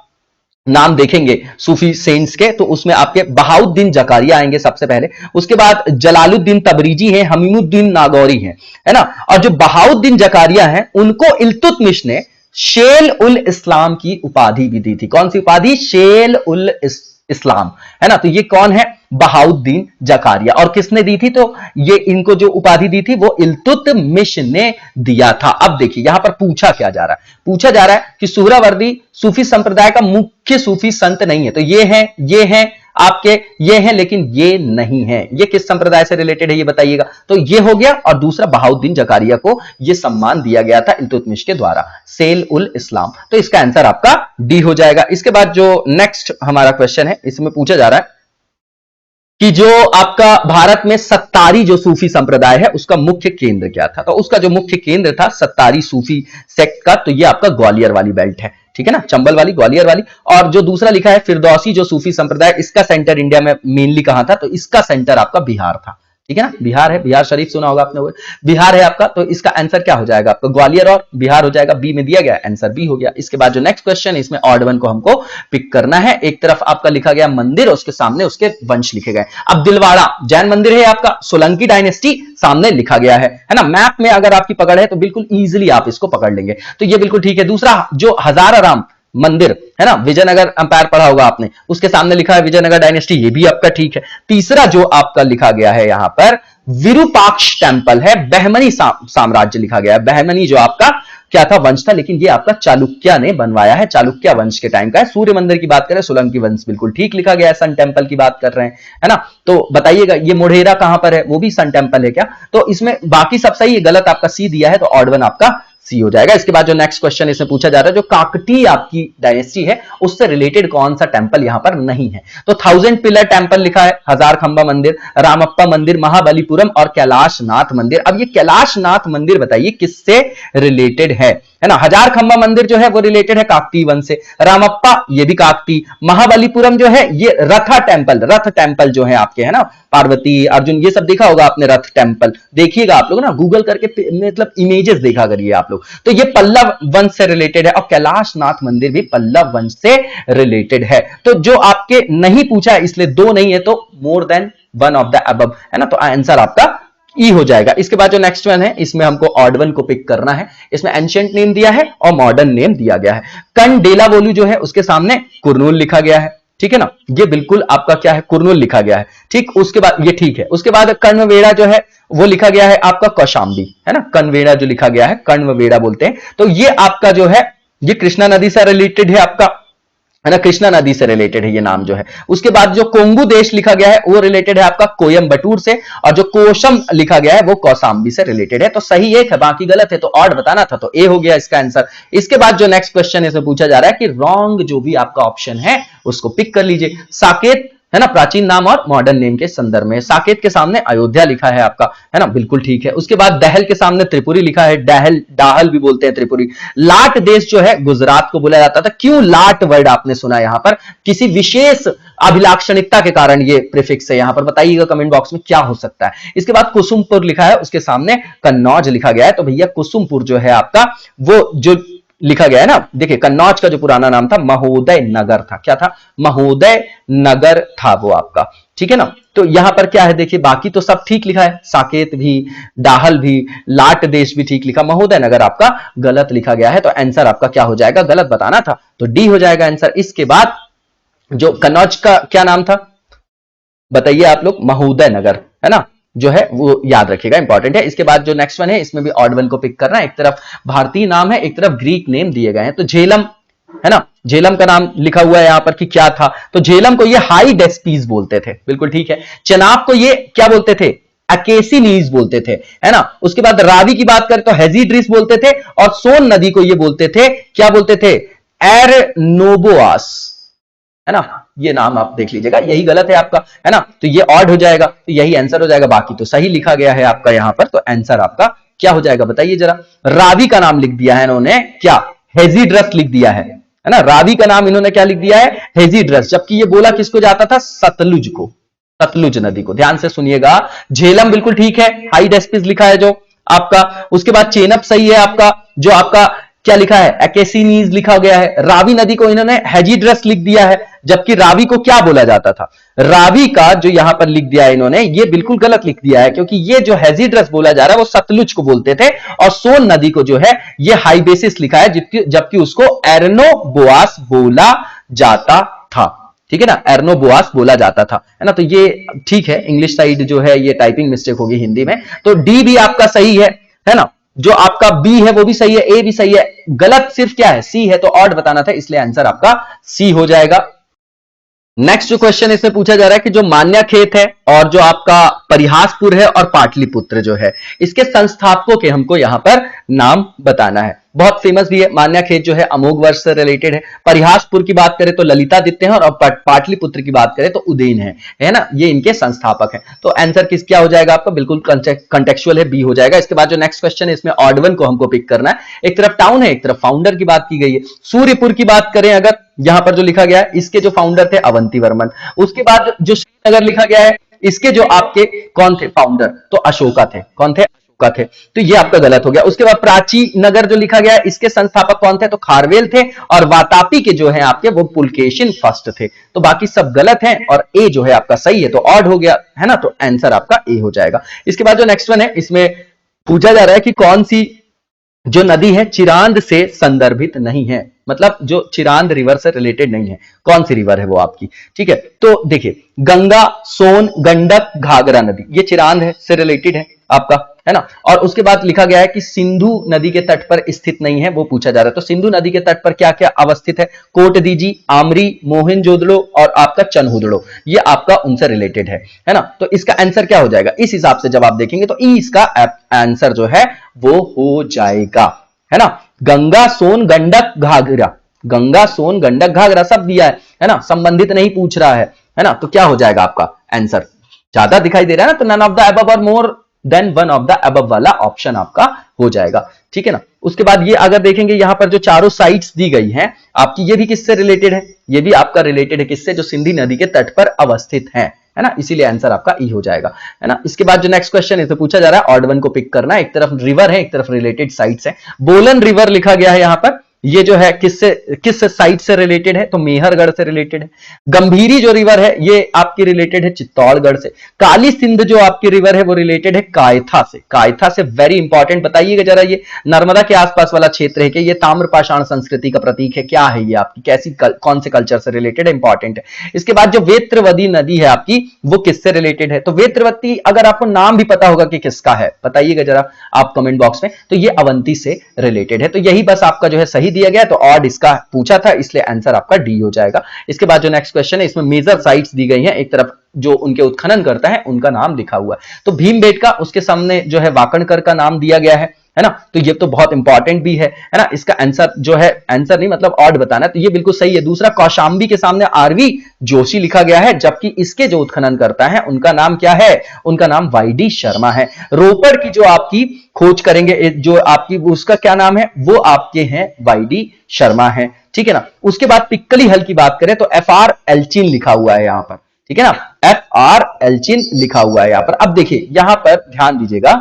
नाम देखेंगे सूफी सेंट्स के, तो उसमें आपके बहाउद्दीन जकारिया आएंगे सबसे पहले, उसके बाद जलालुद्दीन तबरीजी हैं, हमीमुद्दीन नागौरी हैं, है ना। और जो बहाउद्दीन जकारिया हैं उनको इल्तुतमिश ने शेल उल इस्लाम की उपाधि भी दी थी। कौन सी उपाधि, शेल उल इस्लाम, है ना। तो ये कौन है, बहाउद्दीन जकारिया। और किसने दी थी, तो ये इनको जो उपाधि दी थी वो इल्तुतमिश ने दिया था। अब देखिए यहां पर पूछा क्या जा रहा है, पूछा जा रहा है कि सुहरावर्दी सूफी संप्रदाय का मुख्य सूफी संत नहीं है, तो ये हैं आपके, ये हैं लेकिन ये नहीं है, ये किस संप्रदाय से रिलेटेड है ये बताइएगा। तो ये हो गया, और दूसरा बहाउद्दीन जकारिया को ये सम्मान दिया गया था इल्तुतमिश के द्वारा, सेल उल इस्लाम। तो इसका आंसर आपका डी हो जाएगा। इसके बाद जो नेक्स्ट हमारा क्वेश्चन है इसमें पूछा जा रहा है कि जो आपका भारत में सत्तारी जो सूफी संप्रदाय है उसका मुख्य केंद्र क्या था, तो उसका जो मुख्य केंद्र था सत्तारी सूफी सेक्ट का, तो ये आपका ग्वालियर वाली बेल्ट है, ठीक है ना, चंबल वाली, ग्वालियर वाली। और जो दूसरा लिखा है फिरदौसी जो सूफी संप्रदाय, इसका सेंटर इंडिया में मेनली कहां था, तो इसका सेंटर आपका बिहार था, ठीक है ना, बिहार है, बिहार शरीफ सुना होगा आपने, वो बिहार है आपका। तो इसका आंसर क्या हो जाएगा आपका, ग्वालियर और बिहार हो जाएगा, बी में दिया गया, आंसर बी हो गया। इसके बाद जो नेक्स्ट क्वेश्चन, इसमें ऑड वन को हमको पिक करना है। एक तरफ आपका लिखा गया मंदिर, उसके सामने उसके वंश लिखे गए। अब दिलवाड़ा जैन मंदिर है आपका, सोलंकी डायनेस्टी सामने लिखा गया है ना। मैप में अगर आपकी पकड़ है तो बिल्कुल इजिली आप इसको पकड़ लेंगे, तो ये बिल्कुल ठीक है। दूसरा जो हजाराराम मंदिर है ना, विजयनगर अंपायर पढ़ा होगा आपने, उसके सामने लिखा है विजयनगर डायनेस्टी, ये भी आपका ठीक है। तीसरा जो आपका लिखा गया है यहां पर विरूपाक्ष टेंपल है, बहमनी साम्राज्य लिखा गया है। बहमनी जो आपका क्या था, वंश था, लेकिन ये आपका चालुक्य ने बनवाया है, चालुक्य वंश के टाइम का है। सूर्य मंदिर की बात करें, सोलंकी वंश बिल्कुल ठीक लिखा गया है। सन टेंपल की बात कर रहे हैं, है ना, तो बताइएगा ये मोढेरा कहां पर है, वो भी सन टेंपल है क्या? तो इसमें बाकी सब सही है, गलत आपका सी दिया है, तो ऑड वन आपका सी हो जाएगा। इसके बाद जो नेक्स्ट क्वेश्चन इसमें पूछा जा रहा है, जो काकतीय आपकी डायनेस्टी है उससे रिलेटेड कौन सा टेंपल यहां पर नहीं है, तो 1000 पिलर टेंपल लिखा है, हजार खंबा मंदिर, रामप्पा मंदिर, महाबलीपुरम और कैलाशनाथ मंदिर। अब ये कैलाशनाथ मंदिर बताइए किससे रिलेटेड है ना। हजार खंबा मंदिर जो है वो रिलेटेड है काकतीय वंश से, रामप्पा ये भी काकतीय, महाबलीपुरम जो है ये रथ टेंपल जो है आपके, है ना, पार्वती अर्जुन ये सब देखा होगा आपने, रथ टेंपल देखिएगा आप लोग ना, गूगल करके मतलब इमेजेस देखा करिए आप लोग, तो ये पल्लव वंश से रिलेटेड है। और कैलाशनाथ मंदिर भी पल्लव वंश से रिलेटेड है। तो जो आपके नहीं पूछा है इसलिए दो नहीं है, तो more than one of the above, है ना, तो आंसर आपका ई हो जाएगा। इसके बाद जो नेक्स्ट वन है, इसमें हमको ऑड वन को पिक करना है। इसमें एंशिएंट नेम दिया है और मॉडर्न नेम दिया गया है। कंडेलावोलू जो है उसके सामने कुरनूल लिखा गया है, ठीक है ना, ये बिल्कुल आपका क्या है, कुरनूल लिखा गया है, ठीक। उसके बाद ये ठीक है। उसके बाद कर्णवेड़ा जो है वो लिखा गया है आपका कौशाम्बी, है ना, कर्णवेड़ा जो लिखा गया है कर्णवेड़ा बोलते हैं, तो ये आपका जो है ये कृष्णा नदी से रिलेटेड है आपका, है ना, कृष्णा नदी से रिलेटेड है ये नाम जो है। उसके बाद जो कोंगू देश लिखा गया है वो रिलेटेड है आपका कोयम्बटूर से, और जो कोशम लिखा गया है वो कौसाम्बी से रिलेटेड है। तो सही एक है, बाकी गलत है, तो ऑड बताना था, तो ए हो गया इसका आंसर। इसके बाद जो नेक्स्ट क्वेश्चन इसमें पूछा जा रहा है कि रॉन्ग जो भी आपका ऑप्शन है उसको पिक कर लीजिए। साकेत, है ना, प्राचीन नाम और मॉडर्न नेम के संदर्भ में। साकेत के सामने अयोध्या लिखा है आपका, है ना, बिल्कुल ठीक है। उसके बाद दहल के सामने त्रिपुरी लिखा है, डाहल भी बोलते हैं त्रिपुरी। लाट देश जो है गुजरात को बोला जाता था। क्यों लाट वर्ड आपने सुना यहां पर, किसी विशेष अभिलाक्षणिकता के कारण ये प्रीफिक्स है यहां पर, बताइएगा कमेंट बॉक्स में क्या हो सकता है। इसके बाद कुसुमपुर लिखा है, उसके सामने कन्नौज लिखा गया है, तो भैया कुसुमपुर जो है आपका वो जो लिखा गया है ना, देखिए कन्नौज का जो पुराना नाम था महोदय नगर था, क्या था, महोदय नगर था वो आपका, ठीक है ना। तो यहां पर क्या है देखिए, बाकी तो सब ठीक लिखा है, साकेत भी, डाहल भी, लाट देश भी ठीक लिखा, महोदय नगर आपका गलत लिखा गया है, तो आंसर आपका क्या हो जाएगा, गलत बताना था, तो डी हो जाएगा आंसर। इसके बाद जो कन्नौज का क्या नाम था बताइए आप लोग, महोदय नगर, है ना, जो है वो याद रखिएगा, इंपॉर्टेंट है। इसके बाद जो नेक्स्ट वन है इसमें भी ऑड वन को पिक करना है। एक तरफ भारतीय नाम है, एक तरफ ग्रीक नेम दिए गए हैं। तो झेलम, है ना, झेलम का नाम लिखा हुआ है यहां पर कि क्या था, तो झेलम को ये हाई डेस्पीज बोलते थे, बिल्कुल ठीक है। चनाब को ये क्या बोलते थे, अकेसिनीज बोलते थे, है ना। उसके बाद रावी की बात करें तो हेजिड्रिस बोलते थे, और सोन नदी को ये बोलते थे, क्या बोलते थे, एरनोबोआस, है ना, ये नाम आप देख लीजिएगा, यही गलत है आपका, है ना, तो ये ऑड हो जाएगा, तो यही आंसर हो जाएगा, बाकी तो सही लिखा गया है आपका यहां पर, तो आंसर आपका क्या हो जाएगा बताइए जरा। रावी का नाम लिख दिया है इन्होंने, क्या, हेजिड्रस लिख दिया है ना, रावी का नाम इन्होंने क्या लिख दिया है, हेजिड्रस, जबकि ये बोला किसको जाता था, सतलुज को, सतलुज नदी को। ध्यान से सुनिएगा, झेलम बिल्कुल ठीक है, हाई डेस्पिस लिखा है जो आपका। उसके बाद चेनप सही है आपका, जो आपका क्या लिखा है, एकेसिनीज लिखा गया है। रावी नदी को इन्होंने हेजिड्रस लिख दिया है, जबकि रावी को क्या बोला जाता था, रावी का जो यहां पर लिख दिया है इन्होंने, ये बिल्कुल गलत लिख दिया है, क्योंकि ये जो हेजिड्रस बोला जा रहा है वो सतलुज को बोलते थे, और सोन नदी को जो है ये हाइबेसिस लिखा है, जबकि उसको एरनोबोआस बोला जाता था, ठीक है ना, एरनोबोआस बोला जाता था, है ना। तो ये ठीक है, इंग्लिश साइड जो है ये टाइपिंग मिस्टेक होगी हिंदी में, तो डी भी आपका सही है ना। जो आपका बी है वो भी सही है, ए भी सही है, गलत सिर्फ क्या है, सी है, तो ऑड बताना था, इसलिए आंसर आपका सी हो जाएगा। नेक्स्ट जो क्वेश्चन इसमें पूछा जा रहा है कि जो मान्याखेत है और जो आपका परिहासपुर है और पाटलिपुत्र जो है, इसके संस्थापकों के हमको यहां पर नाम बताना है। बहुत फेमस भी है, मान्याखेत जो है अमोघ वर्ष से रिलेटेड है, परिहासपुर की बात करें तो ललितादित्य है, और पाटलिपुत्र की बात करें तो उदयन है ना, ये इनके संस्थापक हैं। तो आंसर किस क्या हो जाएगा आपका, बिल्कुल कंटेक्चुअल है, बी हो जाएगा। इसके बाद जो नेक्स्ट क्वेश्चन है इसमें ऑड वन को हमको पिक करना है। एक तरफ टाउन है, एक तरफ फाउंडर की बात की गई है। सूर्यपुर की बात करें अगर, यहां पर जो लिखा गया है, इसके जो फाउंडर थे अवंती वर्मन। उसके बाद जो श्रीनगर लिखा गया है, इसके जो आपके कौन थे फाउंडर, तो अशोका थे। कौन थे? अशोका थे। तो ये आपका गलत हो गया। उसके बाद प्राची नगर जो लिखा गया है, इसके संस्थापक कौन थे? तो खारवेल थे। और वातापी के जो है आपके वो पुलकेशिन फर्स्ट थे। तो बाकी सब गलत हैं और ए जो है आपका सही है, तो ऑड हो गया है ना, तो आंसर आपका ए हो जाएगा। इसके बाद जो नेक्स्ट वन है, इसमें पूछा जा रहा है कि कौन सी जो नदी है चिरांद से संदर्भित नहीं है, मतलब जो चिरांद रिवर से रिलेटेड नहीं है, कौन सी रिवर है वो आपकी। ठीक है, तो देखिए गंगा, सोन, गंडक, घाघरा नदी, ये चिरांद है से रिलेटेड है आपका, है ना। और उसके बाद लिखा गया है कि सिंधु नदी के तट पर स्थित नहीं है, वो पूछा जा रहा है। तो सिंधु नदी के तट पर क्या क्या अवस्थित है? कोटदीजी, आमरी, मोहनजोदड़ो और आपका चनहुदड़ो, ये आपका उनसे रिलेटेड है ना। तो इसका आंसर क्या हो जाएगा? इस हिसाब से जब आप देखेंगे तो ई इसका आंसर जो है वो हो जाएगा, है ना। गंगा, सोन, गंडक, घाघरा, गंगा, सोन, गंडक, घाघरा सब दिया है ना, संबंधित नहीं पूछ रहा है ना। तो क्या हो जाएगा आपका आंसर? ज्यादा दिखाई दे रहा है ना, तो नन ऑफ द अबव और more than one of the above वाला ऑप्शन आपका हो जाएगा। ठीक है ना। उसके बाद ये अगर देखेंगे यहां पर जो चारों साइट्स दी गई हैं आपकी, ये भी किससे रिलेटेड है? ये भी आपका रिलेटेड है किससे? जो सिंधी नदी के तट पर अवस्थित है ना। इसीलिए आंसर आपका ई हो जाएगा, है ना। इसके बाद जो नेक्स्ट क्वेश्चन है, तो पूछा जा रहा है ऑड वन को पिक करना। एक तरफ रिवर है, एक तरफ रिलेटेड साइट्स है। बोलन रिवर लिखा गया है यहां पर, ये जो है किस साइट से रिलेटेड है? तो मेहरगढ़ से रिलेटेड है। गंभीरी जो रिवर है ये आपकी रिलेटेड है चित्तौड़गढ़ से। काली सिंध जो आपकी रिवर है वो रिलेटेड है कायथा से। कायथा से वेरी इंपॉर्टेंट, बताइएगा जरा, ये नर्मदा के आसपास वाला क्षेत्र है कि ये ताम्रपाषाण संस्कृति का प्रतीक है, क्या है ये आपकी, कैसी कौन से कल्चर से रिलेटेड है, इंपॉर्टेंट है। इसके बाद जो वेत्रवती नदी है आपकी, वो किससे रिलेटेड है? तो वेत्रवती अगर आपको नाम भी पता होगा कि किसका है, बताइएगा जरा आप कमेंट बॉक्स में। तो ये अवंती से रिलेटेड है। तो यही बस आपका जो है सही दिया गया, तो ऑड इसका पूछा था, इसलिए आंसर आपका डी हो जाएगा। इसके बाद जो नेक्स्ट क्वेश्चन है, इसमें मेजर साइट्स दी गई हैं, एक तरफ जो उनके उत्खनन करता है उनका नाम लिखा हुआ है। तो भीमबेटका, उसके सामने जो है वाकणकर का नाम दिया गया है ना। तो ये तो बहुत इंपॉर्टेंट भी है ना। इसका आंसर जो है, आंसर नहीं मतलब ऑड बताना, तो ये बिल्कुल सही है। दूसरा, कौशाम्बी के सामने आरवी जोशी लिखा गया है, जबकि इसके जो उत्खनन करता है उनका नाम क्या है? उनका नाम वाईडी शर्मा है। रोपड़ की जो आपकी खोज करेंगे, जो आपकी उसका क्या नाम है? वो आपके हैं वाईडी शर्मा है। ठीक है ना। उसके बाद पिक्कली हल की बात करें तो FR एल्चिन लिखा हुआ है यहां पर, ठीक है ना, FR एल्चिन लिखा हुआ है यहां पर। अब देखिए यहां पर ध्यान दीजिएगा,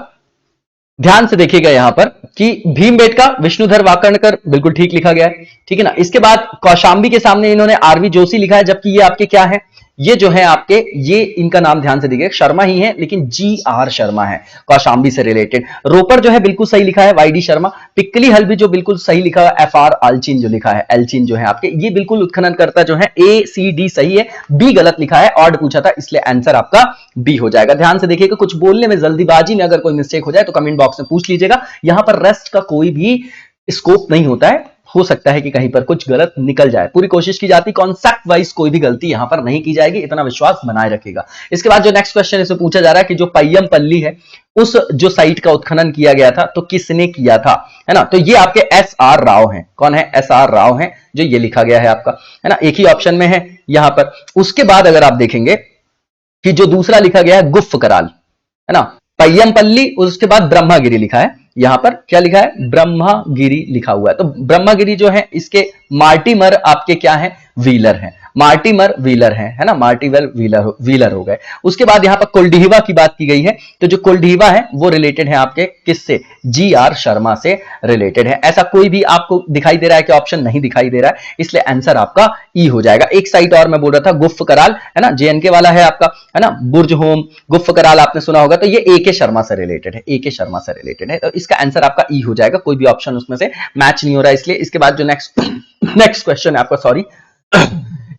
ध्यान से देखिएगा यहां पर कि भीमबेटका, विष्णुधर वाकणकर, बिल्कुल ठीक लिखा गया है। ठीक है ना। इसके बाद कौशाम्बी के सामने इन्होंने आरवी जोशी लिखा है, जबकि ये आपके क्या है? ये जो है आपके, ये इनका नाम ध्यान से देखिए, शर्मा ही है लेकिन GR शर्मा है, कौशाम्बी से रिलेटेड। रोपड़ जो है बिल्कुल सही लिखा है वाईडी शर्मा। पिक्कली हल भी जो बिल्कुल सही लिखा है, FR एल्चिन जो लिखा है, एल्चिन जो है आपके, ये बिल्कुल उत्खनन करता जो है ACD सही है, बी गलत लिखा है, ऑड पूछा था, इसलिए आंसर आपका बी हो जाएगा। ध्यान से देखिएगा, कुछ बोलने में जल्दीबाजी में अगर कोई मिस्टेक हो जाए तो कमेंट बॉक्स में पूछ लीजिएगा। यहां पर रेस्ट का कोई भी स्कोप नहीं होता है, हो सकता है कि कहीं पर कुछ गलत निकल जाए, पूरी कोशिश की जाती, कॉन्सेप्ट वाइज कोई भी गलती यहां पर नहीं की जाएगी, इतना विश्वास बनाए रखेगा। इसके बाद जो नेक्स्ट क्वेश्चन है, पूछा जा रहा है कि जो पय्यमपल्ली है उस जो साइट का उत्खनन किया गया था तो किसने किया था, है ना। तो ये आपके SR राव हैं। कौन है? SR राव हैं, जो ये लिखा गया है आपका, है ना, एक ही ऑप्शन में है यहां पर। उसके बाद अगर आप देखेंगे कि जो दूसरा लिखा गया है गुफ्फ कराल, है ना, पय्यमपल्ली, उसके बाद ब्रह्मागिरी लिखा है यहां पर। क्या लिखा है? ब्रह्मागिरी लिखा हुआ है। तो ब्रह्मागिरी जो है इसके मार्टिमर आपके क्या है? व्हीलर हैं, मार्टिमर व्हीलर है ना, मार्टिमर व्हीलर हो गए। उसके बाद यहां पर कुलडीहिवा की बात की गई है, तो जो कुलडीहिवा है वो रिलेटेड है आपके किससे? GR शर्मा से रिलेटेड है। ऐसा कोई भी आपको दिखाई दे रहा है कि ऑप्शन नहीं दिखाई दे रहा है, इसलिए आंसर आपका ई हो जाएगा। एक साइट और मैं बोल रहा था, गुफ्फ कराल, है ना, JNK वाला है आपका, है ना, बुर्ज होम, गुफ्फ कराल आपने सुना होगा, तो ये AK शर्मा से रिलेटेड है, AK शर्मा से रिलेटेड है। तो इसका आंसर आपका ई हो जाएगा, कोई भी ऑप्शन उसमें से मैच नहीं हो रहा है इसलिए। इसके बाद जो नेक्स्ट क्वेश्चन है आपका, सॉरी,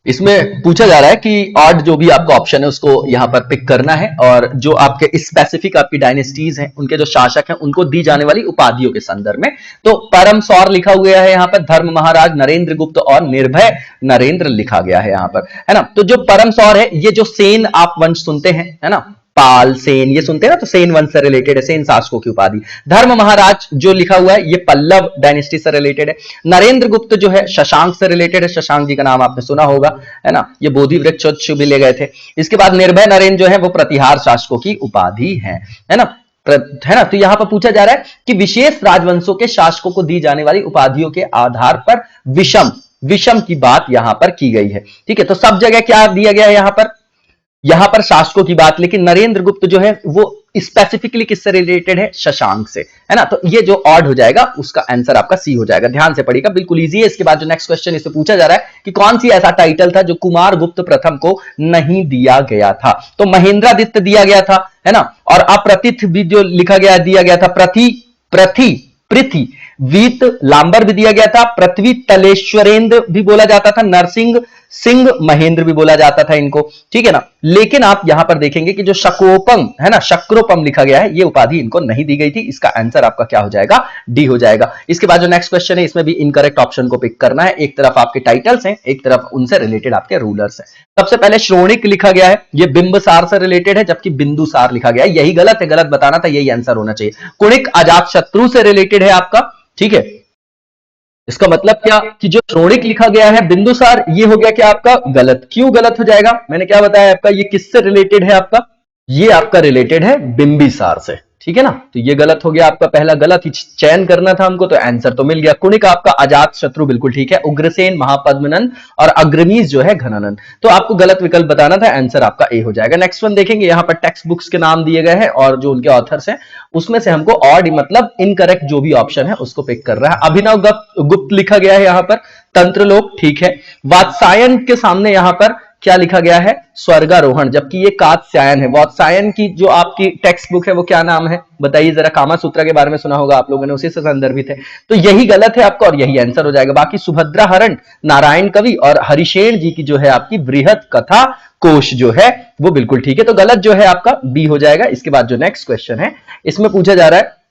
इसमें पूछा जा रहा है कि ऑड जो भी आपका ऑप्शन है उसको यहां पर पिक करना है, और जो आपके स्पेसिफिक आपकी डायनेस्टीज हैं उनके जो शासक हैं उनको दी जाने वाली उपाधियों के संदर्भ में। तो परम सौर लिखा हुआ है यहां पर, धर्म महाराज, नरेंद्र गुप्त और निर्भय नरेंद्र लिखा गया है यहां पर, है ना। तो जो परम सौर है, ये जो सेन आप वंश सुनते हैं, है ना, पाल, सेन, ये सुनते हैं ना, तो सेन वंश से रिलेटेड है, सेन शासकों की उपाधि। धर्म महाराज जो लिखा हुआ है ये पल्लव डायनेस्टी से रिलेटेड है। नरेंद्र गुप्त जो है शशांक से रिलेटेड है, शशांक जी का नाम आपने सुना होगा, है ना, ये बोधि वृक्ष भी ले गए थे। इसके बाद निर्भय नरेंद्र जो है वो प्रतिहार शासकों की उपाधि है ना, है ना। तो यहां पर पूछा जा रहा है कि विशेष राजवंशों के शासकों को दी जाने वाली उपाधियों के आधार पर विषम की बात यहां पर की गई है। ठीक है, तो सब जगह क्या दिया गया है यहां पर? यहां पर शासकों की बात, लेकिन नरेंद्र गुप्त जो है वो स्पेसिफिकली किससे रिलेटेड है? शशांक से, है ना। तो ये जो ऑड हो जाएगा उसका आंसर आपका सी हो जाएगा। ध्यान से पढ़िएगा, बिल्कुल इजी है। इसके बाद जो नेक्स्ट क्वेश्चन इससे पूछा जा रहा है कि कौन सी ऐसा टाइटल था जो कुमार गुप्त प्रथम को नहीं दिया गया था? तो महेंद्रादित्य दिया गया था, है ना। और अप्रतिथ भी जो लिखा गया दिया गया था, पृथ्वी वीत लांबर भी दिया गया था, पृथ्वी तलेश्वरेंद्र भी बोला जाता था, नरसिंह सिंह महेंद्र भी बोला जाता था इनको, ठीक है ना। लेकिन आप यहां पर देखेंगे कि जो शक्रोपम है ना, शक्रोपम लिखा गया है, ये उपाधि इनको नहीं दी गई थी। इसका आंसर आपका क्या हो जाएगा? डी हो जाएगा। इसके बाद जो नेक्स्ट क्वेश्चन है इसमें भी इनकरेक्ट ऑप्शन को पिक करना है। एक तरफ आपके टाइटल्स हैं, एक तरफ उनसे रिलेटेड आपके रूलर्स हैं। सबसे पहले श्रोणिक लिखा गया है, ये बिंबसार से रिलेटेड है, जबकि बिंदुसार लिखा गया है। यही गलत है, गलत बताना था, यही आंसर होना चाहिए। कुणिक अजात शत्रु से रिलेटेड है आपका, ठीक है। इसका मतलब क्या कि जो श्रोणिक लिखा गया है बिंदुसार, ये हो गया क्या आपका? गलत। क्यों गलत हो जाएगा? मैंने क्या बताया आपका, ये किससे रिलेटेड है आपका? ये आपका रिलेटेड है बिंबिसार से, ठीक है ना। तो ये गलत हो गया आपका, पहला गलत ही चयन करना था हमको, तो आंसर तो मिल गया। कुणिक आपका अजात शत्रु बिल्कुल ठीक है, उग्रसेन महापद्मनंद और अग्रमीज जो है घनानंद। तो आपको गलत विकल्प बताना था, आंसर आपका ए हो जाएगा। नेक्स्ट वन देखेंगे, यहां पर टेक्स्ट बुक्स के नाम दिए गए हैं और जो उनके ऑथर्स हैं उसमें से हमको ऑड मतलब इनकरेक्ट जो भी ऑप्शन है उसको पिक कर रहा है। अभिनव गुप्त लिखा गया है यहां पर, तंत्रलोक ठीक है। वात्सायन के सामने यहां पर क्या लिखा गया है? स्वर्गारोहण, जबकि ये कात्स्यायन है। वात्सायन की जो आपकी टेक्स्ट बुक है वो क्या नाम है बताइए जरा? कामा सूत्र के बारे में सुना होगा आप लोगों ने, उसी से संदर्भित है। तो यही गलत है आपका और यही आंसर हो जाएगा। बाकी सुभद्रा हरण नारायण कवि और हरिशेन जी की जो है आपकी बृहत कथा कोश जो है वो बिल्कुल ठीक है। तो गलत जो है आपका बी हो जाएगा। इसके बाद जो नेक्स्ट क्वेश्चन है इसमें पूछा जा रहा है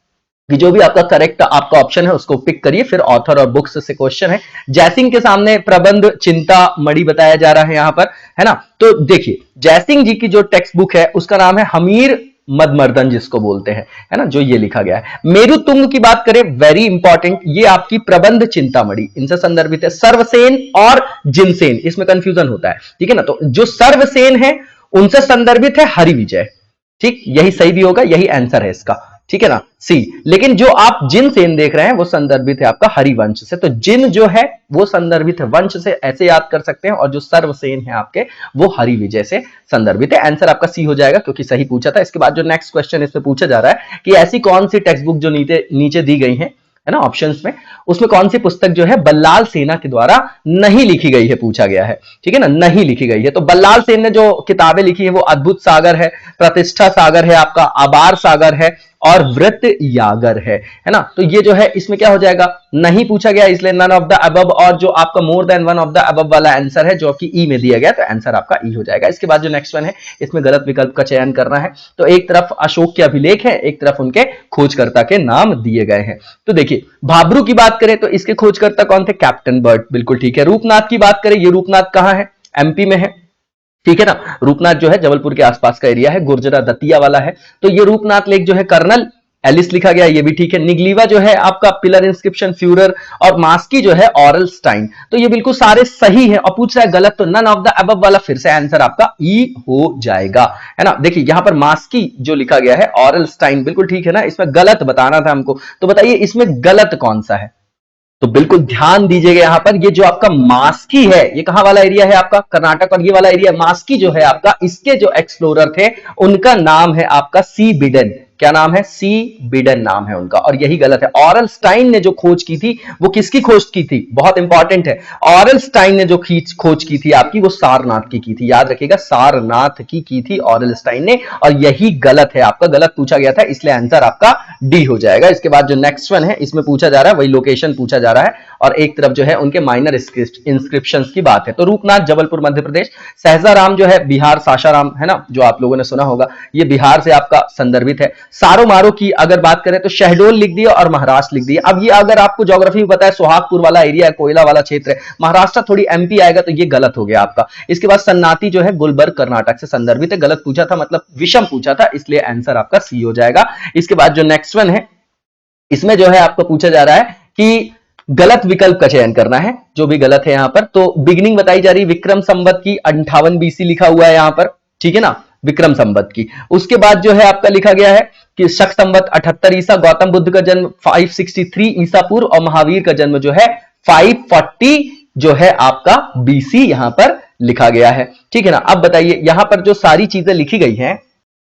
कि जो भी आपका करेक्ट आपका ऑप्शन है उसको पिक करिए, फिर ऑथर और बुक्स से क्वेश्चन है। जयसिंह के सामने प्रबंध चिंता मणि बताया जा रहा है यहां पर, है ना। तो देखिए जयसिंह जी की जो टेक्स्ट बुक है उसका नाम है हमीर मदमर्दन जिसको बोलते हैं, है ना, जो ये लिखा गया है। मेरुतुंग की बात करें, वेरी इंपॉर्टेंट, ये आपकी प्रबंध चिंतामणि इनसे संदर्भित है। सर्वसेन और जिनसेन इसमें कंफ्यूजन होता है, ठीक है ना। तो जो सर्वसेन है उनसे संदर्भित है हरिविजय, ठीक, यही सही भी होगा, यही आंसर है इसका, ठीक है ना, सी। लेकिन जो आप जिन सेन देख रहे हैं वो संदर्भित है आपका हरिवंश से। तो जिन जो है वो संदर्भित है वंश से, ऐसे याद कर सकते हैं। और जो सर्वसेन है आपके वो हरिविजय से संदर्भित है। आंसर आपका सी हो जाएगा क्योंकि सही पूछा था। इसके बाद जो नेक्स्ट क्वेश्चन इसमें पूछा जा रहा है कि ऐसी कौन सी टेक्स्ट बुक जो नीचे दी गई है ना ऑप्शंस में, उसमें कौन सी पुस्तक जो है बल्लाल सेना के द्वारा नहीं लिखी गई है, पूछा गया है, ठीक है ना, नहीं लिखी गई है। तो बल्लाल सेन ने जो किताबें लिखी है वो अद्भुत सागर है, प्रतिष्ठा सागर है आपका, आबार सागर है और व्रत यागर है ना। तो ये जो है इसमें क्या हो जाएगा? नहीं पूछा गया, इसलिए नन ऑफ द अबव। और जो आपका more than one of the above वाला आंसर है जो कि ई में दिया गया, तो आंसर आपका ई हो जाएगा। इसके बाद जो नेक्स्ट वन है इसमें गलत विकल्प का चयन करना है। तो एक तरफ अशोक के अभिलेख है, एक तरफ उनके खोजकर्ता के नाम दिए गए हैं। तो देखिए भाब्रू की बात करें तो इसके खोजकर्ता कौन थे? कैप्टन बर्ड, बिल्कुल ठीक है। रूपनाथ की बात करें, ये रूपनाथ कहां है? एमपी में है, ठीक है ना। रूपनाथ जो है जबलपुर के आसपास का एरिया है, गुर्जरा दतिया वाला है। तो ये रूपनाथ लेक जो है कर्नल एलिस लिखा गया, ये भी ठीक है। निगलीवा जो है आपका पिलर इंस्क्रिप्शन फ्यूरर, और मास्की जो है ऑरल स्टाइन। तो ये बिल्कुल सारे सही है। और पूछ रहा है गलत, तो नन ऑफ द अबव वाला फिर से आंसर आपका ई हो जाएगा, है ना। देखिए यहां पर मास्की जो लिखा गया है ऑरल स्टाइन बिल्कुल ठीक है ना, इसमें गलत बताना था हमको। तो बताइए इसमें गलत कौन सा है? तो बिल्कुल ध्यान दीजिएगा यहां पर, ये जो आपका मास्की है ये कहां वाला एरिया है आपका? कर्नाटक। और ये वाला एरिया मास्की जो है आपका, इसके जो एक्सप्लोरर थे उनका नाम है आपका सी बिडेन। क्या नाम है? सी बिडेन नाम है उनका, और यही गलत है। ऑरल स्टाइन ने जो खोज की थी वो किसकी खोज की थी? बहुत इंपॉर्टेंट है। ऑरल स्टाइन ने जो खोज की थी आपकी वो सारनाथ की थी, याद रखिएगा, सारनाथ की थी ऑरल स्टाइन ने, और यही गलत है आपका, गलत पूछा गया था, इसलिए आंसर आपका डी हो जाएगा। इसके बाद जो नेक्स्ट वन है इसमें पूछा जा रहा है वही लोकेशन पूछा जा रहा है, और एक तरफ जो है उनके माइनर इंस्क्रिप्शंस की बात है। तो रूपनाथ जबलपुर मध्य प्रदेश, सहजाराम जो है बिहार, सासाराम है ना, जो आप लोगों ने सुना होगा, ये बिहार से आपका संदर्भित है। सारो मारो की अगर बात करें तो शहडोल लिख दिया और महाराष्ट्र लिख दिया। अब ये अगर आपको ज्योग्राफी में पता है सोहागपुर वाला एरिया है, कोयला वाला क्षेत्र है, महाराष्ट्र थोड़ी एमपी आएगा, तो ये गलत हो गया आपका। इसके बाद सन्नाटी जो है गुलबर्ग कर्नाटक से संदर्भित है, गलत पूछा था, मतलब विषम पूछा था, इसलिए आंसर आपका सी हो जाएगा। इसके बाद जो नेक्स्ट वन है इसमें जो है आपको पूछा जा रहा है कि गलत विकल्प का चयन करना है, जो भी गलत है यहां पर। तो बिगिनिंग बताई जा रही विक्रम संवत की 58 बीसी लिखा हुआ है यहां पर, ठीक है ना, विक्रम संवत की। उसके बाद जो है आपका लिखा गया है कि शक संवत 78 ईसा, गौतम बुद्ध का जन्म 563 ईसा पूर्व, और महावीर का जन्म जो है 540 जो है आपका बीसी यहां पर लिखा गया है, ठीक है ना। अब बताइए यहां पर जो सारी चीजें लिखी गई हैं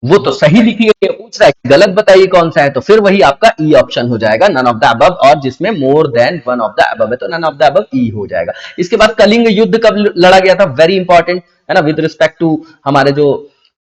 वो तो सही लिखी गई है, पूछ रहा है गलत बताइए कौन सा है, तो फिर वही आपका ई ऑप्शन हो जाएगा, नन ऑफ द अबव, और जिसमें more than one of the above है तो नन ऑफ द अबव ई हो जाएगा। इसके बाद कलिंग युद्ध कब लड़ा गया था, वेरी इंपॉर्टेंट है ना, विद रिस्पेक्ट टू हमारे जो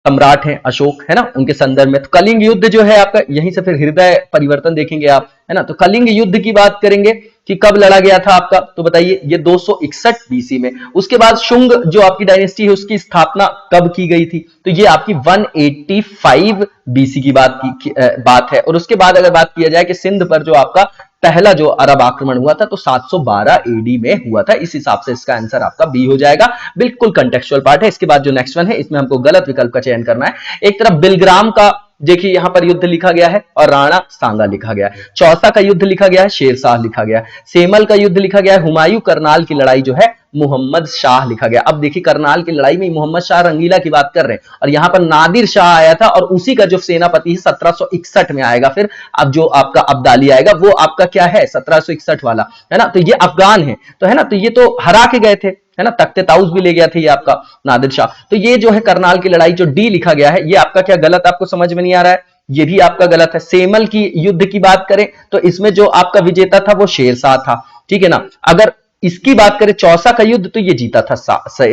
सम्राट हैं अशोक, है ना, उनके संदर्भ में। तो कलिंग युद्ध जो है आपका, यहीं से फिर हृदय परिवर्तन देखेंगे आप, है ना। तो कलिंग युद्ध की बात करेंगे कि कब लड़ा गया था आपका, तो बताइए ये 261 बीसी में। उसके बाद शुंग जो आपकी डायनेस्टी है उसकी स्थापना कब की गई थी, तो ये आपकी 185 बीसी की बात है। और उसके बाद अगर बात किया जाए कि सिंध पर जो आपका पहला जो अरब आक्रमण हुआ था तो 712 एडी में हुआ था, इस हिसाब से इसका आंसर आपका बी हो जाएगा, बिल्कुल कंटेक्चुअल पार्ट है। इसके बाद जो नेक्स्ट वन है इसमें हमको गलत विकल्प का चयन करना है। एक तरफ बिलग्राम का देखिए यहां पर युद्ध लिखा गया है और राणा सांगा लिखा गया है, चौसा का युद्ध लिखा गया है, शेरशाह लिखा गया है, सेमल का युद्ध लिखा गया है, हुमायूं करनाल की लड़ाई जो है मोहम्मद शाह लिखा गया। अब देखिए करनाल की लड़ाई में मोहम्मद शाह रंगीला की बात कर रहे हैं और यहां पर नादिर शाह आया था और उसी का जो सेनापति है 1761 में आएगा। फिर अब जो आपका अब्दाली आएगा वो आपका क्या है 1761 वाला, है ना। तो ये अफगान है, तो है ना, तो ये तो हरा के गए थे, है ना, तख्ते ताउस भी ले गया था ये आपका नादिर शाह। तो ये जो है करनाल की लड़ाई जो डी लिखा गया है ये आपका क्या गलत, आपको समझ में नहीं आ रहा है, ये भी आपका गलत है। सेमल की युद्ध की बात करें तो इसमें जो आपका विजेता था वो शेरशाह था, ठीक है ना। अगर इसकी बात करें चौसा का युद्ध तो ये जीता था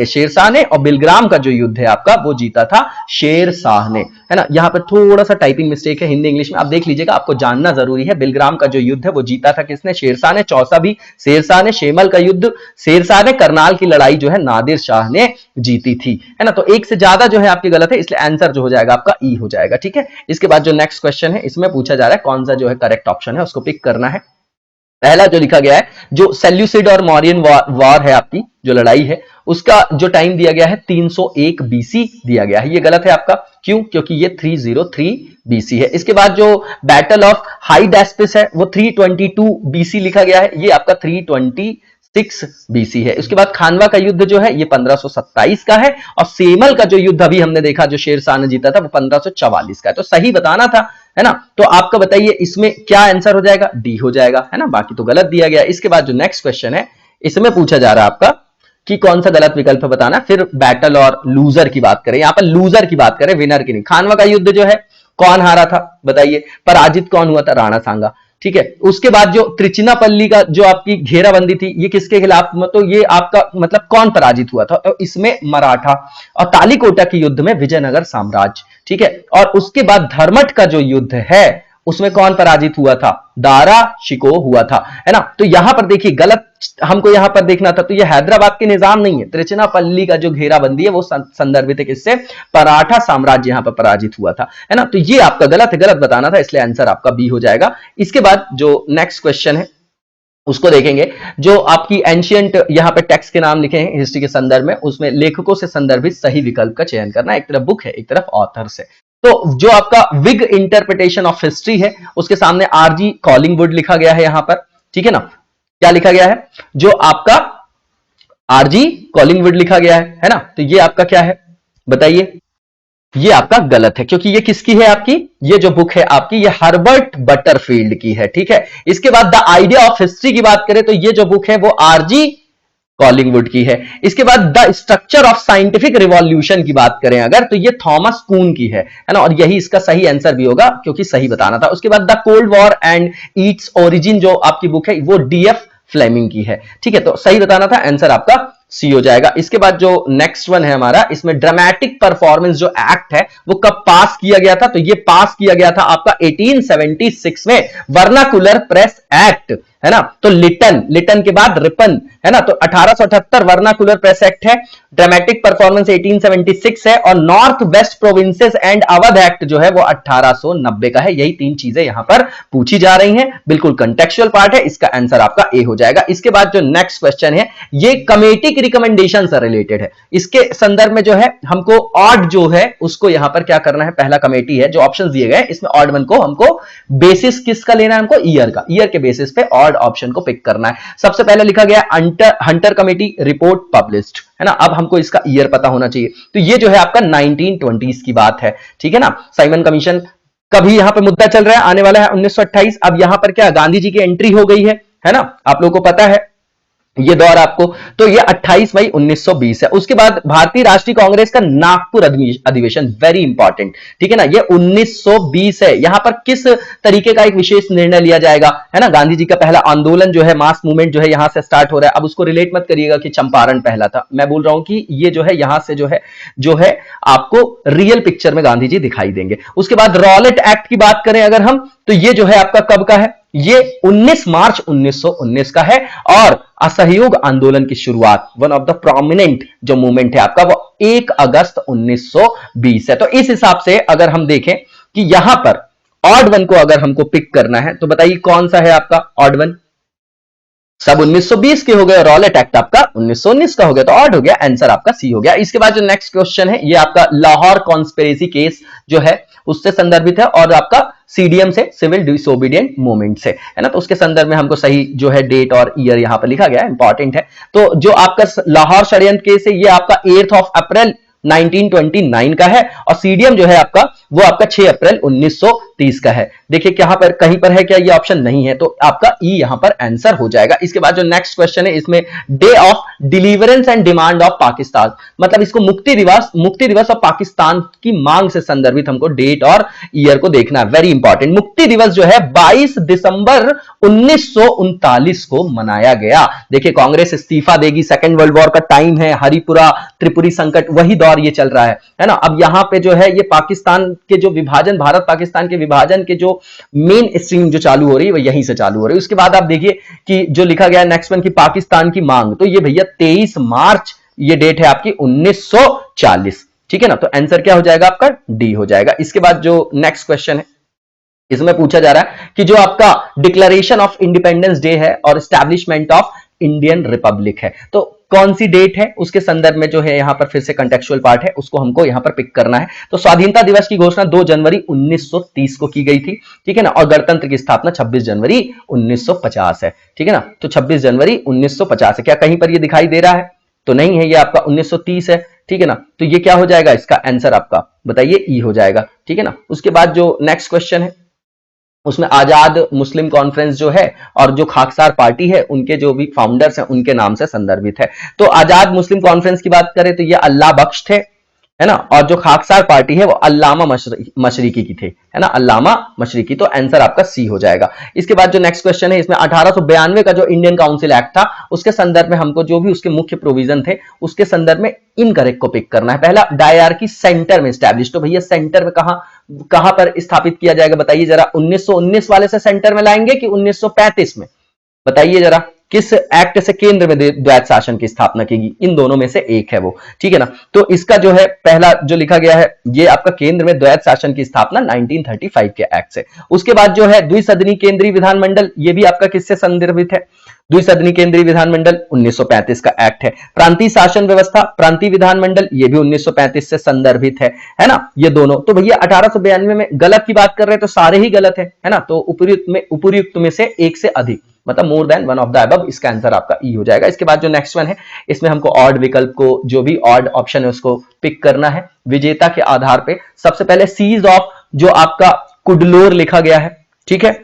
शेरशाह ने, और बिलग्राम का जो युद्ध है आपका वो जीता था शेरशाह ने, है ना। यहां पर थोड़ा सा टाइपिंग मिस्टेक है हिंदी इंग्लिश में, आप देख लीजिएगा, आपको जानना जरूरी है। बिलग्राम का जो युद्ध है वो जीता था किसने, शेरशाह ने, चौसा भी शेरशाह ने, शेमल का युद्ध शेरशाह ने, करनाल की लड़ाई जो है नादिर शाह ने जीती थी, है ना। तो एक से ज्यादा जो है आपकी गलत है, इसलिए आंसर जो हो जाएगा आपका ई हो जाएगा, ठीक है। इसके बाद जो नेक्स्ट क्वेश्चन है इसमें पूछा जा रहा है कौन सा जो है करेक्ट ऑप्शन है उसको पिक करना है। पहला जो लिखा गया है जो सेल्यूसिड और मौर्यन वॉर है आपकी जो लड़ाई है उसका जो टाइम दिया गया है 301 बीसी दिया गया है, ये गलत है आपका, क्यों, क्योंकि ये 303 बीसी है। इसके बाद जो बैटल ऑफ हाइडेस्पिस है वो 322 बीसी लिखा गया है, ये आपका 326 बीसी है। उसके बाद खानवा का युद्ध जो है ये 1527 का है और सेमल का जो युद्ध अभी हमने देखा जो शेरशाह ने जीता था वो 1544 का है। तो सही बताना था, है ना। तो आपका बताइए इसमें क्या आंसर हो जाएगा, डी हो जाएगा, है ना, बाकी तो गलत दिया गया। इसके बाद जो नेक्स्ट क्वेश्चन है इसमें पूछा जा रहा है आपका कि कौन सा गलत विकल्प बताना। फिर बैटल और लूजर की बात करें, यहां पर लूजर की बात करें, विनर की नहीं। खानवा का युद्ध जो है कौन हारा था बताइए, पराजित कौन हुआ था, राणा सांगा, ठीक है। उसके बाद जो त्रिचिनापल्ली का जो आपकी घेराबंदी थी ये किसके खिलाफ, तो ये आपका मतलब कौन पराजित हुआ था, तो इसमें मराठा। और तालीकोटा के युद्ध में विजयनगर साम्राज्य, ठीक है। और उसके बाद धर्मठ का जो युद्ध है उसमें कौन पराजित हुआ था, दारा शिको हुआ था, है ना। तो यहां पर देखिए गलत हमको यहां पर देखना था, तो ये हैदराबाद के निजाम नहीं है, त्रिचिनापल्ली का जो घेराबंदी है वो संदर्भित है किससे, मराठा साम्राज्य यहां पर पराजित हुआ था, है ना। तो ये आपका गलत है, गलत बताना था, इसलिए आंसर आपका बी हो जाएगा। इसके बाद जो नेक्स्ट क्वेश्चन है उसको देखेंगे, जो आपकी एंशियंट यहां पे टेक्स्ट के नाम लिखे हैं हिस्ट्री के संदर्भ में, उसमें लेखकों से संदर्भित सही विकल्प का चयन करना, एक तरफ बुक है एक तरफ ऑथर से। तो जो आपका विग इंटरप्रिटेशन ऑफ हिस्ट्री है उसके सामने आरजी कॉलिंगवुड लिखा गया है यहां पर, ठीक है ना। क्या लिखा गया है, जो आपका आरजी कॉलिंगवुड लिखा गया है ना। तो ये आपका क्या है बताइए, ये आपका गलत है, क्योंकि ये किसकी है आपकी, ये जो बुक है आपकी ये हर्बर्ट बटरफील्ड की है, ठीक है। इसके बाद द आइडिया ऑफ हिस्ट्री की बात करें तो ये जो बुक है वो आरजी कॉलिंगवुड की है। इसके बाद the structure of scientific revolution की बात करें अगर तो ये थॉमस कून की है ना, और यही इसका सही आंसर भी होगा क्योंकि सही बताना था। उसके बाद the cold war and its origin जो आपकी बुक है वो डीएफ फ्लेमिंग की है, ठीक है। तो सही बताना था, आंसर आपका सी हो जाएगा। इसके बाद जो नेक्स्ट वन है हमारा, इसमें ड्रामेटिक परफॉर्मेंस जो एक्ट है वो कब पास किया गया था, तो ये पास किया गया था आपका 1876 में, वर्नाकुलर प्रेस एक्ट, है ना। तो लिटन के बाद रिपन, है ना। तो 1878 वर्नाकुलर प्रेस एक्ट है, ड्रामेटिक परफॉर्मेंस 1876 है, और north west provinces and Awadh act जो है वो 1890 का है। यही तीन चीजें यहां पर पूछी जा रही हैं, बिल्कुल कंटेक्चुअल पार्ट है, इसका आंसर आपका ए हो जाएगा। इसके बाद जो नेक्स्ट क्वेश्चन है ये कमेटी की रिकमेंडेशन से रिलेटेड है, इसके संदर्भ में जो है हमको ऑड जो है उसको यहां पर क्या करना है, पहला कमेटी है जो ऑप्शंस दिए गए इसमें ऑड वन को हमको बेसिस किसका लेना है, हमको ईयर का, ईयर के बेसिस पे ऑड ऑप्शन को पिक करना है। सबसे पहले लिखा गया हंटर कमेटी रिपोर्ट पब्लिश्ड, है ना। अब हमको इसका ईयर पता होना चाहिए, तो ये जो है आपका 1920s की बात है, ठीक है ना। साइमन कमीशन कभी यहां पे मुद्दा चल रहा है, आने वाला है 1928। अब यहां पर क्या गांधी जी की एंट्री हो गई है ना, आप लोगों को पता है ये दौर आपको, तो ये 28 मई 1920 है। उसके बाद भारतीय राष्ट्रीय कांग्रेस का नागपुर अधिवेशन, वेरी इंपॉर्टेंट, ठीक है ना, ये 1920 है। यहां पर किस तरीके का एक विशेष निर्णय लिया जाएगा, है ना, गांधी जी का पहला आंदोलन जो है, मास मूवमेंट जो है यहां से स्टार्ट हो रहा है। अब उसको रिलेट मत करिएगा कि चंपारण पहला था, मैं बोल रहा हूं कि ये जो है यहां से जो है आपको रियल पिक्चर में गांधी जी दिखाई देंगे। उसके बाद रॉलेट एक्ट की बात करें अगर हम, तो ये जो है आपका कब का है, ये 19 मार्च 1919 का है। और असहयोग आंदोलन की शुरुआत, वन ऑफ द प्रोमिनेंट जो मूवमेंट है आपका, वो 1 अगस्त 1920 है। तो इस हिसाब से अगर हम देखें कि यहां पर ऑड वन को अगर हमको पिक करना है, तो बताइए कौन सा है आपका ऑड वन। सब 1920 के हो गए, रॉलेट एक्ट आपका 1919 का हो गया, तो ऑड हो गया, आंसर आपका सी हो गया। इसके बाद जो नेक्स्ट क्वेश्चन है, ये आपका लाहौर कॉन्स्पिरेसी केस जो है उससे संदर्भित है, और आपका सीडीएम से, सिविल डिसोबीडिएंट मूवमेंट से, है ना, तो उसके संदर्भ में हमको सही जो है डेट और ईयर यहां पर लिखा गया है, इंपॉर्टेंट है। तो जो आपका लाहौर षड्यंत्र केस है, ये आपका 8 अप्रैल 1929 का है, और सीडीएम जो है आपका वो आपका 6 अप्रैल 1930 का है। देखिए यहां पर कहीं पर है क्या, ये ऑप्शन नहीं है, तो आपका ई यहां पर आंसर हो जाएगा। इसके बाद जो नेक्स्ट क्वेश्चन है, इसमें day of deliverance and demand of Pakistan, मतलब इसको मुक्ति दिवस और पाकिस्तान की मांग से संदर्भित हमको डेट और ईयर को देखना है, वेरी इंपॉर्टेंट। मुक्ति दिवस जो है 22 दिसंबर 1939 को मनाया गया। देखिए कांग्रेस इस्तीफा देगी, सेकेंड वर्ल्ड वॉर का टाइम है, हरिपुरा त्रिपुरी संकट, वही दौर ये चल रहा है ना। अब यहां पे जो है ये पाकिस्तान के जो विभाजन, भारत पाकिस्तान के विभाजन के जो मेन स्ट्रीम जो चालू हो रही है वो यहीं से चालू हो रही है। उसके बाद आप देखिए कि जो लिखा गया है नेक्स्ट वन की पाकिस्तान की मांग, तो ये भैया 23 मार्च ये डेट है आपकी 1940, ठीक है ना, तो आंसर क्या हो जाएगा आपका, डी हो जाएगा। इसके बाद जो नेक्स्ट क्वेश्चन है, इसमें पूछा जा रहा है कि जो आपका डिक्लेरेशन ऑफ इंडिपेंडेंस डे है और एस्टैब्लिशमेंट ऑफ इंडियन रिपब्लिक है, तो कौन सी डेट है, उसके संदर्भ में जो है यहां पर फिर से कंटेक्चुअल पार्ट है, उसको हमको यहां पर पिक करना है। तो स्वाधीनता दिवस की घोषणा 2 जनवरी 1930 को की गई थी, ठीक है ना, और गणतंत्र की स्थापना 26 जनवरी 1950 है, ठीक है ना, तो 26 जनवरी 1950 है। क्या कहीं पर ये दिखाई दे रहा है, तो नहीं है, ये आपका 1930 है, ठीक है ना, तो ये क्या हो जाएगा, इसका आंसर आपका बताइए ई हो जाएगा, ठीक है ना। उसके बाद जो नेक्स्ट क्वेश्चन है, उसमें आजाद मुस्लिम कॉन्फ्रेंस जो है और जो खाकसार पार्टी है, उनके जो भी फाउंडर्स हैं उनके नाम से संदर्भित है। तो आजाद मुस्लिम कॉन्फ्रेंस की बात करें तो ये अल्लाह बख्श थे, है ना, और जो खाकसार पार्टी है वो अल्लामा मशरिकी की थे, है ना, अल्लामा मशरिकी, तो आंसर आपका सी हो जाएगा। इसके बाद जो नेक्स्ट क्वेश्चन है, इसमें 1892 का जो इंडियन काउंसिल एक्ट था, उसके संदर्भ में हमको जो भी उसके मुख्य प्रोविजन थे उसके संदर्भ में इनकरेक्ट को पिक करना है। पहला, डायरकी सेंटर में स्टैब्लिश, तो भैया सेंटर में कहां पर स्थापित किया जाएगा बताइए जरा, 1919 वाले से सेंटर में लाएंगे कि 1935 में, बताइए जरा, किस एक्ट से केंद्र में द्वैत शासन की स्थापना की गई, इन दोनों में से एक है वो, ठीक है ना। तो इसका जो है पहला जो लिखा गया है, ये आपका केंद्र में द्वैत शासन की स्थापना 1935 के एक्ट से। उसके बाद जो है द्विसदनी केंद्रीय विधानमंडल, ये भी आपका किससे संदर्भित है, द्विसदनी केंद्रीय विधानमंडल 1935 का एक्ट है। प्रांतीय शासन व्यवस्था, प्रांतीय विधानमंडल, ये भी 1935 से संदर्भित है ना, ये दोनों। तो भैया 1892 में गलत की बात कर रहे हैं तो सारे ही गलत है ना, तो उपयुक्त में से एक से अधिक, मतलब more than one of the above, इसका आंसर आपका ई हो जाएगा। इसके बाद जो नेक्स्ट वन है, इसमें हमको ऑड विकल्प को, जो भी ऑड ऑप्शन है उसको पिक करना है विजेता के आधार पे। सबसे पहले सीज ऑफ जो आपका कुडलोर लिखा गया है, ठीक है,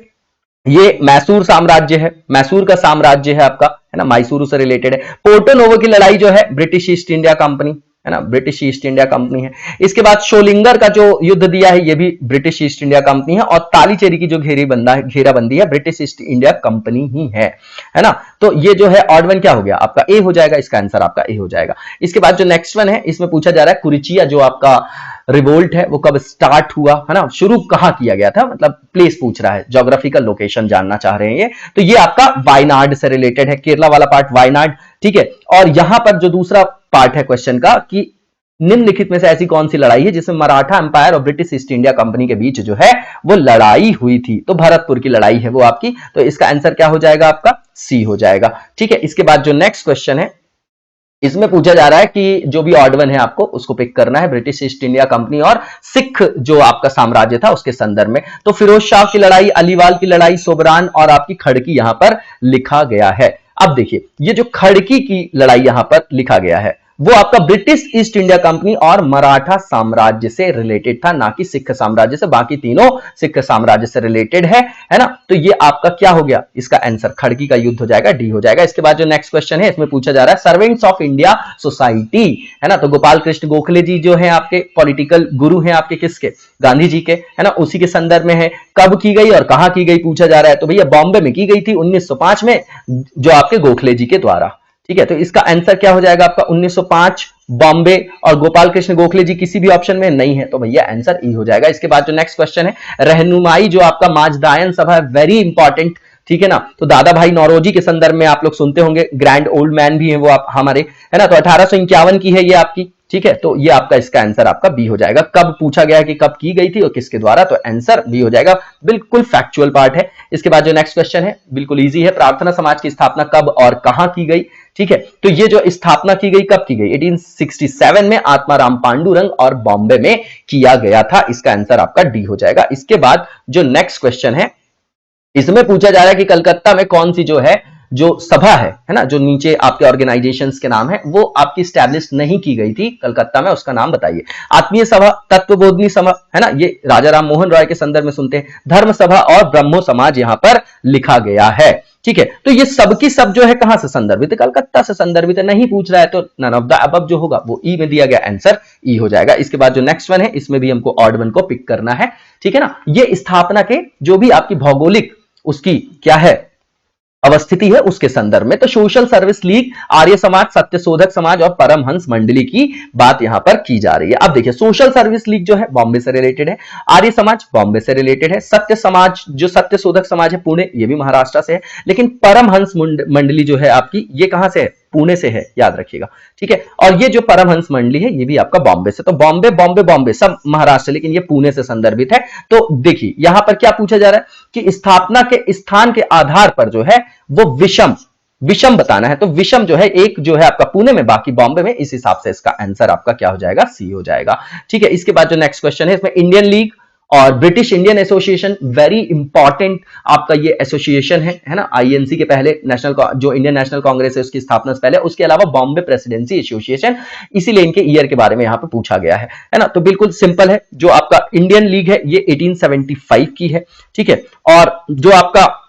ये मैसूर साम्राज्य है, मैसूर का साम्राज्य है आपका, है ना, मैसूर से रिलेटेड है। पोर्टो नोवो की लड़ाई जो है ब्रिटिश ईस्ट इंडिया कंपनी, है ना, ब्रिटिश ईस्ट इंडिया कंपनी है। इसके बाद शोलिंगर का जो युद्ध दिया है, ये भी ब्रिटिश ईस्ट इंडिया कंपनी है। और तालीचेरी की जो घेराबंदी है ब्रिटिश ईस्ट इंडिया कंपनी ही है ना। तो ये जो है ऑड वन क्या हो गया आपका, ए हो जाएगा, इसका आंसर आपका ए हो जाएगा। इसके बाद जो नेक्स्ट वन है, इसमें पूछा जा रहा है कुरिचिया जो आपका रिवोल्ट है वो कब स्टार्ट हुआ, है ना, शुरू कहां किया गया था, मतलब प्लेस पूछ रहा है, ज्योग्राफिकल लोकेशन जानना चाह रहे हैं ये। तो ये आपका वायनाड से रिलेटेड है, केरला वाला पार्ट वायनाड, ठीक है। और यहां पर जो दूसरा पार्ट है क्वेश्चन का कि निम्नलिखित में से ऐसी कौन सी लड़ाई है जिसमें मराठा एम्पायर और ब्रिटिश ईस्ट इंडिया कंपनी के बीच जो है वो लड़ाई हुई थी, तो भरतपुर की लड़ाई है वो आपकी, तो इसका आंसर क्या हो जाएगा आपका, सी हो जाएगा, ठीक है। इसके बाद जो नेक्स्ट क्वेश्चन है, इसमें पूछा जा रहा है कि जो भी ऑड वन है आपको उसको पिक करना है, ब्रिटिश ईस्ट इंडिया कंपनी और सिख जो आपका साम्राज्य था उसके संदर्भ में। तो फिरोज शाह की लड़ाई, अलीवाल की लड़ाई, सोबरान और आपकी खड़की यहां पर लिखा गया है। अब देखिए ये जो खड़की की लड़ाई यहां पर लिखा गया है वो आपका ब्रिटिश ईस्ट इंडिया कंपनी और मराठा साम्राज्य से रिलेटेड था, ना कि सिख साम्राज्य से। बाकी तीनों सिख साम्राज्य से रिलेटेड है ना। तो ये आपका क्या हो गया, इसका आंसर खड़गी का युद्ध हो जाएगा, डी हो जाएगा। इसके बाद जो नेक्स्ट क्वेश्चन है इसमें पूछा जा रहा है सर्वेंट्स ऑफ इंडिया सोसाइटी, है ना। तो गोपाल कृष्ण गोखले जी जो है आपके पॉलिटिकल गुरु हैं आपके, किसके, गांधी जी के, है ना। उसी के संदर्भ में है, कब की गई और कहां की गई पूछा जा रहा है। तो भैया बॉम्बे में की गई थी 1905 में, जो आपके गोखले जी के द्वारा, ठीक है। तो इसका आंसर क्या हो जाएगा आपका 1905 बॉम्बे, और गोपाल कृष्ण गोखले जी किसी भी ऑप्शन में नहीं है, तो भैया आंसर ई हो जाएगा। इसके बाद जो नेक्स्ट क्वेश्चन है, रहनुमाई जो आपका माजदायन सभा है, वेरी इंपॉर्टेंट, ठीक है ना। तो दादा भाई नौरोजी के संदर्भ में आप लोग सुनते होंगे, ग्रैंड ओल्ड मैन भी है वो आप हमारे, है ना। तो 1851 की है ये आपकी, ठीक है। तो ये आपका इसका आंसर आपका बी हो जाएगा। कब पूछा गया है कि कब की गई थी और किसके द्वारा, तो आंसर बी हो जाएगा, बिल्कुल फैक्चुअल पार्ट है। इसके बाद जो नेक्स्ट क्वेश्चन है बिल्कुल इजी है, प्रार्थना समाज की स्थापना कब और कहां की गई, ठीक है। तो ये जो स्थापना की गई कब की गई, 1867 में आत्माराम पांडुरंग और बॉम्बे में किया गया था। इसका आंसर आपका डी हो जाएगा। इसके बाद जो नेक्स्ट क्वेश्चन है इसमें पूछा जा रहा है कि कलकत्ता में कौन सी जो है जो सभा है ना, जो नीचे आपके ऑर्गेनाइजेशंस के नाम है, वो आपकी स्टैब्लिश नहीं की गई थी कलकत्ता में, उसका नाम बताइए। आत्मीय सभा, तत्वबोधनी सभा, है ना, ये राजा राम मोहन रॉय के संदर्भ में सुनते हैं। धर्म सभा और ब्रह्मो समाज यहां पर लिखा गया है, ठीक है। तो ये सबकी सब जो है कहां से संदर्भित है, कलकत्ता से संदर्भित है। नहीं पूछ रहा है तो नन ऑफ द अबव जो होगा वो ई में दिया गया, आंसर ई हो जाएगा। इसके बाद जो नेक्स्ट वन है इसमें भी हमको ऑड वन को पिक करना है, ठीक है ना। ये स्थापना के जो भी आपकी भौगोलिक उसकी क्या है अवस्थिति है उसके संदर्भ में। तो social service league, Arya Samaj, Satyashodhak Samaj और परमहंस मंडली की बात यहां पर की जा रही है। अब देखिए सोशल सर्विस लीग जो है बॉम्बे से रिलेटेड है, आर्य समाज बॉम्बे से रिलेटेड है, सत्य समाज जो सत्यशोधक समाज है पुणे, ये भी महाराष्ट्र से है, लेकिन परमहंस मंडली जो है आपकी ये कहां से है, पुणे से है, याद रखिएगा, ठीक है। और ये जो परमहंस मंडली है ये भी आपका बॉम्बे से। तो बॉम्बे बॉम्बे बॉम्बे सब महाराष्ट्र, लेकिन ये पुणे से संदर्भित है। तो देखिए यहां पर क्या पूछा जा रहा है कि स्थापना के स्थान के आधार पर जो है वो विषम बताना है। तो विषम जो है, एक जो है आपका पुणे में, बाकी बॉम्बे में, इस हिसाब से इसका आंसर आपका क्या हो जाएगा, सी हो जाएगा, ठीक है। इसके बाद जो नेक्स्ट क्वेश्चन है इसमें इंडियन लीग और British Indian association, very important आपका ये एसोसिएशन है ना। आईएनसी के पहले नेशनल जो इंडियन नेशनल कांग्रेस है उसकी स्थापना से पहले, उसके अलावा बॉम्बे प्रेसिडेंसी एसोसिएशन, इसीलिए इनके ईयर के बारे में यहां पे पूछा गया है ना। तो बिल्कुल सिंपल है, जो आपका इंडियन लीग है ये 1875 की है, ठीक है। और जो आपका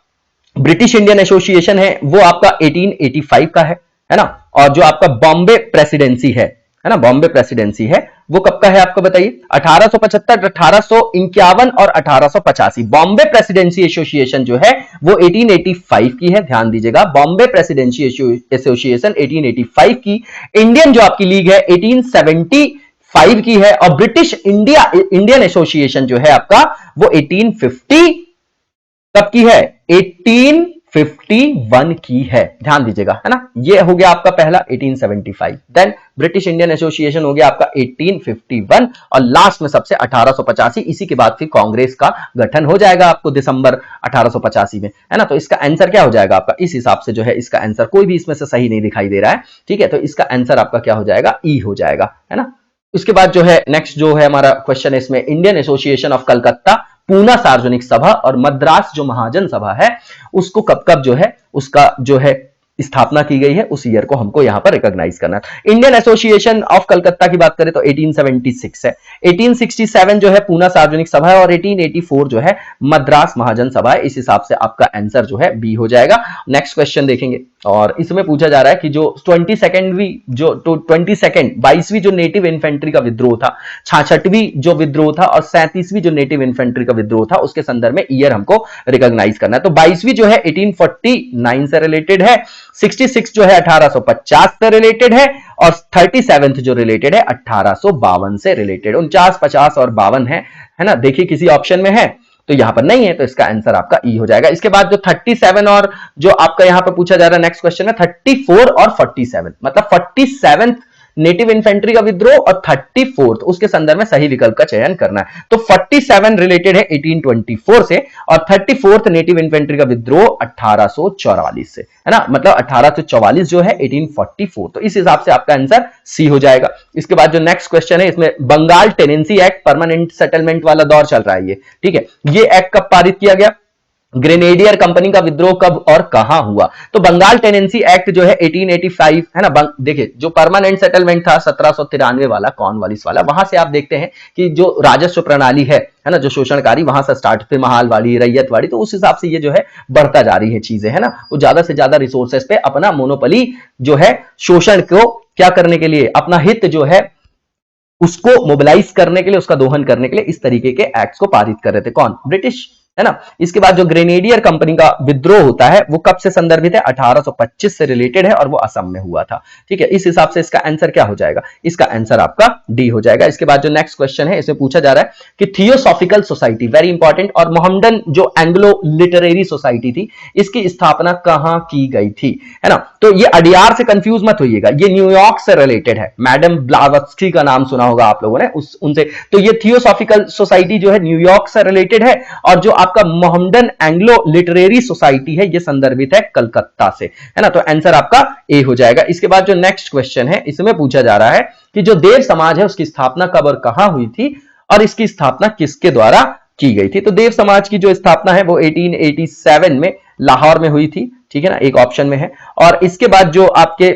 ब्रिटिश इंडियन एसोसिएशन है वो आपका 1885 का है ना। और जो आपका बॉम्बे प्रेसिडेंसी है ना, बॉम्बे प्रेसिडेंसी है वो कब का है आपको बताइए, 1875, 1851 और 1885। बॉम्बे प्रेसिडेंसी एसोसिएशन जो है वो 1885 की है, ध्यान दीजिएगा, बॉम्बे प्रेसिडेंसी एसोसिएशन 1885 की। इंडियन जो आपकी लीग है 1875 की है, और ब्रिटिश इंडियन एसोसिएशन जो है आपका वो 1850 कब की है, 1851 की है, ध्यान दीजिएगा, है ना। ये हो गया आपका पहला 1875, देन ब्रिटिश इंडियन एसोसिएशन हो गया आपका 1851, और लास्ट में सबसे 1885। इसी के बाद फिर कांग्रेस का गठन हो जाएगा आपको दिसंबर 1885 में, है ना। तो इसका आंसर क्या हो जाएगा आपका, इस हिसाब से जो है इसका आंसर कोई भी इसमें से सही नहीं दिखाई दे रहा है, ठीक है। तो इसका आंसर आपका क्या हो जाएगा, ई हो जाएगा, है ना। इसके बाद जो है नेक्स्ट जो है हमारा क्वेश्चन है इसमें Indian association of Calcutta, Poona सार्वजनिक सभा और मद्रास जो महाजन सभा है उसको कब कब जो है उसका जो है स्थापना की गई है, उस ईयर को हमको यहां पर रिकॉग्नाइज करना है। इंडियन एसोसिएशन ऑफ कलकत्ता की बात करें तो 1876 है, 1867 जो है पूना सार्वजनिक सभा है, और 1884 जो है मद्रास महाजन सभा है। इस हिसाब से आपका आंसर जो है बी हो जाएगा। नेक्स्ट क्वेश्चन देखेंगे, और इसमें पूछा जा रहा है कि जो 22वीं जो नेटिव इन्फेंट्री का विद्रोह था, 66वीं जो विद्रोह था, और 37वीं जो नेटिव इन्फेंट्री का विद्रोह था, उसके संदर्भ में ईयर हमको रिकॉग्नाइज करना है। तो 22वीं जो है 1849 से रिलेटेड है, 66 जो है 1850 से रिलेटेड है, और 37th जो रिलेटेड है 1852 से रिलेटेड। 49, 50 और 52 है ना। देखिए किसी ऑप्शन में है तो यहां पर नहीं है, तो इसका आंसर आपका ई हो जाएगा। इसके बाद जो 37 और जो आपका यहां पर पूछा जा रहा है नेक्स्ट क्वेश्चन में 34 और 47, मतलब 47th नेटिव इन्फेंट्री का विद्रोह और 34th, उसके संदर्भ में सही विकल्प का चयन करना है। तो 47 रिलेटेड है 1824 से, और 34th नेटिव इन्फेंट्री का विद्रोह 1844 से, है ना। मतलब 1844 जो है 1844, तो इस हिसाब से आपका आंसर सी हो जाएगा। इसके बाद जो नेक्स्ट क्वेश्चन है इसमें Bengal tenancy act, permanent settlement वाला दौर चल रहा है ये, ठीक है। ये एक्ट कब पारित किया गया, ग्रेनेडियर कंपनी का विद्रोह कब और कहां हुआ? तो बंगाल टेनेंसी एक्ट जो है 1885 है ना। देखिए जो परमानेंट सेटलमेंट था 1793 वाला, कॉर्नवालिस वाला, वहां से आप देखते हैं कि जो राजस्व प्रणाली है ना, जो शोषणकारी, वहां से स्टार्ट, फिर महालवाड़ी, रैयतवाड़ी, तो उस हिसाब से ये जो है बढ़ता जा रही है चीजें, है ना। वो ज्यादा से ज्यादा रिसोर्सेस पे अपना मोनोपोली जो है शोषण को क्या करने के लिए, अपना हित जो है उसको मोबिलाइज करने के लिए, उसका दोहन करने के लिए इस तरीके के एक्ट्स को पारित कर रहे थे। कौन? ब्रिटिश, है ना। इसके बाद जो ग्रेनेडियर कंपनी का विद्रोह होता है वो कब से संदर्भित है? 1825 से रिलेटेड है और वो असम में हुआ था। ठीक है, इस हिसाब से इसका आंसर क्या हो जाएगा? इसका आंसर आपका डी हो जाएगा। इसके बाद जो नेक्स्ट क्वेश्चन है इसमें पूछा जा रहा है कि थियोसॉफिकल सोसाइटी, वेरी इंपॉर्टेंट, और मोहम्मडन जो एंग्लो लिटरेरी सोसाइटी थी, इसकी स्थापना कहां की गई थी, है ना। तो ये अडियार से कंफ्यूज मत होइएगा, ये न्यूयॉर्क से रिलेटेड है। मैडम ब्लावत्स्की का नाम सुना होगा आप लोगों ने उनसे। तो ये थियोसॉफिकल सोसाइटी जो है न्यूयॉर्क से रिलेटेड है, और जो आपका मोहम्मडन एंग्लो लिटरेरी सोसाइटी है ये संदर्भित है कलकत्ता से, है ना। तो आंसर आपका ए हो जाएगा। इसके बाद जो नेक्स्ट क्वेश्चन है इसमें पूछा जा रहा है कि जो देव समाज है उसकी स्थापना कब और कहां हुई थी और इसकी स्थापना किसके द्वारा की गई थी? तो देव समाज की जो स्थापना है वो 1887 में लाहौर में हुई थी, ठीक है ना, एक ऑप्शन में है। और इसके बाद जो आपके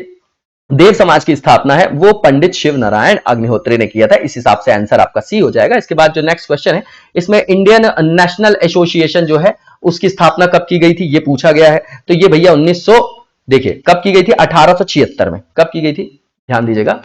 देव समाज की स्थापना है वो पंडित शिव नारायण अग्निहोत्री ने किया था। इस हिसाब से आंसर आपका सी हो जाएगा। इसके बाद जो नेक्स्ट क्वेश्चन है इसमें इंडियन नेशनल एसोसिएशन जो है उसकी स्थापना कब की गई थी ये पूछा गया है। तो ये भैया 1900 देखिए कब की गई थी? 1876 में। कब की गई थी? ध्यान दीजिएगा,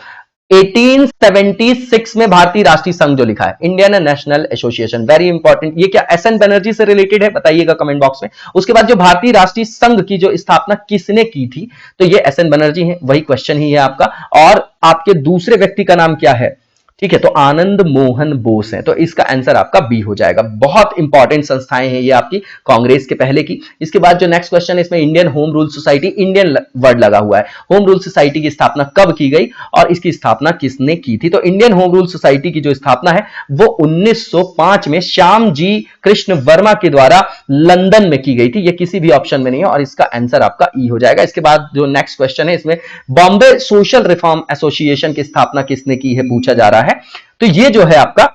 1876 में भारतीय राष्ट्रीय संघ जो लिखा है Indian national association, very important. ये क्या एसएन बनर्जी से रिलेटेड है? बताइएगा कमेंट बॉक्स में। उसके बाद जो भारतीय राष्ट्रीय संघ की जो स्थापना किसने की थी? तो ये एसएन बनर्जी है, वही क्वेश्चन ही है आपका। और आपके दूसरे व्यक्ति का नाम क्या है? ठीक है, तो आनंद मोहन बोस है। तो इसका आंसर आपका बी हो जाएगा। बहुत इंपॉर्टेंट संस्थाएं हैं ये आपकी, कांग्रेस के पहले की। इसके बाद जो नेक्स्ट क्वेश्चन है इसमें Indian home rule society, Indian word लगा हुआ है। होम रूल सोसाइटी की स्थापना कब की गई और इसकी स्थापना किसने की थी? तो इंडियन होम रूल सोसाइटी की जो स्थापना है वो 1905 में श्याम जी कृष्ण वर्मा के द्वारा लंदन में की गई थी। ये किसी भी ऑप्शन में नहीं है और इसका आंसर आपका ई हो जाएगा। इसके बाद जो नेक्स्ट क्वेश्चन है इसमें बॉम्बे सोशल रिफॉर्म एसोसिएशन की स्थापना किसने की है पूछा जा रहा है। तो ये जो है आपका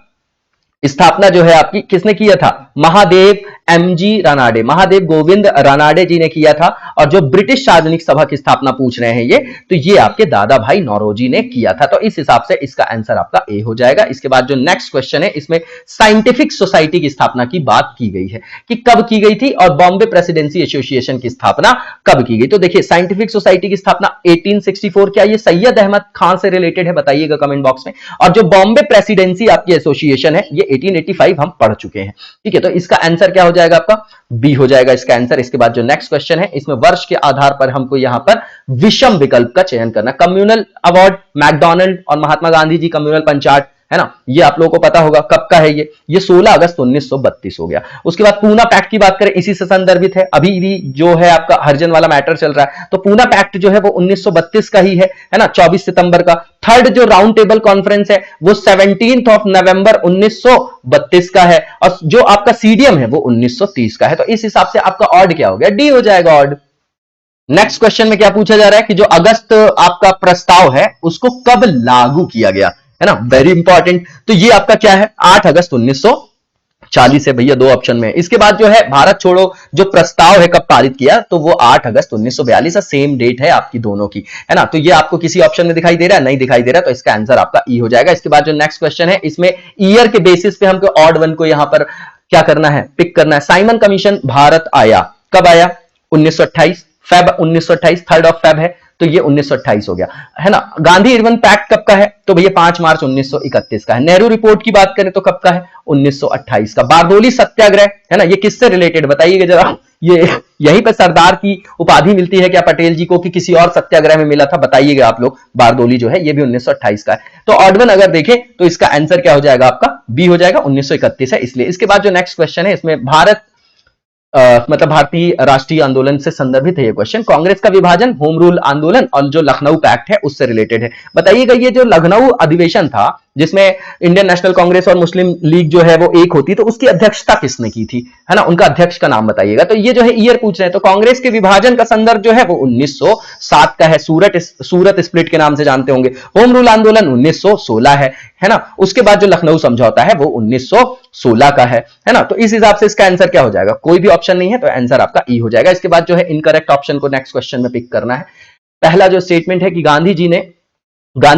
स्थापना जो है आपकी किसने किया था? महादेव एमजी रानाडे, महादेव गोविंद रानाडे जी ने किया था। और जो ब्रिटिश सार्वजनिक सभा की स्थापना पूछ रहे हैं ये, तो ये आपके दादा भाई नौरोजी ने किया था। तो इस हिसाब से इसका आंसर आपका ए हो जाएगा। इसके बाद जो नेक्स्ट क्वेश्चन है इसमें साइंटिफिक सोसाइटी की स्थापना की बात की गई है कि कब की गई थी और बॉम्बे प्रेसिडेंसी एसोसिएशन की स्थापना कब की गई। तो देखिए साइंटिफिक सोसाइटी की स्थापना 1864, क्या ये सैयद अहमद खान से रिलेटेड है? बताइएगा कमेंट बॉक्स में। और जो बॉम्बे प्रेसिडेंसी आपकी एसोसिएशन है ये 1885 हम पढ़ चुके हैं, ठीक है। तो इसका आंसर क्या हो जाएगा आपका? बी हो जाएगा इसका आंसर। इसके बाद जो नेक्स्ट क्वेश्चन है इसमें वर्ष के आधार पर हमको यहां पर विषम विकल्प का चयन करना। कम्युनल अवार्ड, मैकडॉनल्ड और महात्मा गांधी जी कम्युनल पंचायत, है ना, ये आप लोगों को पता होगा कब का है ये 16 अगस्त 1932 हो गया। उसके बाद पूना पैक्ट की बात करें, इसी से संदर्भित है। अभी भी जो है आपका हरिजन वाला मैटर चल रहा है, तो पूना पैक्ट जो है वो 1932 का ही है ना, 24 सितंबर का। थर्ड जो राउंड टेबल कॉन्फ्रेंस है वो 17 नवंबर 1932 का है, और जो आपका सीडीएम है वो 1930 का है। तो इस हिसाब से आपका ऑड क्या हो गया? डी हो जाएगा ऑड। नेक्स्ट क्वेश्चन में क्या पूछा जा रहा है कि जो अगस्त आपका प्रस्ताव है उसको कब लागू किया गया, है ना, वेरी इंपॉर्टेंट। तो ये आपका क्या है? 8 अगस्त 1940 है भैया, दो ऑप्शन में। इसके बाद जो है भारत छोड़ो जो प्रस्ताव है कब पारित किया, तो वो 8 अगस्त 1942 है, सेम डेट है आपकी दोनों की, है ना। तो ये आपको किसी ऑप्शन में दिखाई दे रहा है? नहीं दिखाई दे रहा, तो इसका आंसर आपका ई हो जाएगा। इसके बाद जो नेक्स्ट क्वेश्चन है इसमें ईयर के बेसिस पे हमको ऑड वन को यहां पर क्या करना है? पिक करना है। साइमन कमीशन भारत आया, कब आया? 1928 फेब 1928, 3rd ऑफ फेब है, तो ये 1928 हो गया, है ना। गांधी इरविन पैक्ट कब का है? तो भैया 5 मार्च 1931 का है। नेहरू रिपोर्ट की बात करें तो कब का है? 1928 का। बारदोली सत्याग्रह, है ना, ये किससे रिलेटेड बताइएगा जरा। ये यहीं पे सरदार की उपाधि मिलती है क्या पटेल जी को, कि किसी और सत्याग्रह में मिला था? बताइएगा आप लोग। बारदोली जो है ये भी 1928 का है। तो ऑड वन अगर देखें तो इसका आंसर क्या हो जाएगा आपका? बी हो जाएगा, 1931 है इसलिए। इसके बाद जो नेक्स्ट क्वेश्चन है इसमें भारत मतलब भारतीय राष्ट्रीय आंदोलन से संदर्भित है ये क्वेश्चन। कांग्रेस का विभाजन, होम रूल आंदोलन और जो लखनऊ पैक्ट है उससे रिलेटेड है। बताइएगा ये जो लखनऊ अधिवेशन था जिसमें इंडियन नेशनल कांग्रेस और मुस्लिम लीग जो है वो एक होती, तो उसकी अध्यक्षता किसने की थी, है ना, उनका अध्यक्ष का नाम बताइएगा। तो ये जो है ईयर पूछ रहे हैं, तो कांग्रेस के विभाजन का संदर्भ जो है वो 1907 का है, सूरत स्प्लिट के नाम से जानते होंगे। होम रूल आंदोलन 1916 है ना। उसके बाद जो लखनऊ समझौता है वो 1916 का है ना। तो इस हिसाब से इसका आंसर क्या हो जाएगा, कोई भी ऑप्शन नहीं है, तो आंसर आपका ई हो जाएगा। इसके बाद जो है इनकरेक्ट ऑप्शन को नेक्स्ट क्वेश्चन में पिक करना है। पहला जो स्टेटमेंट है कि गांधी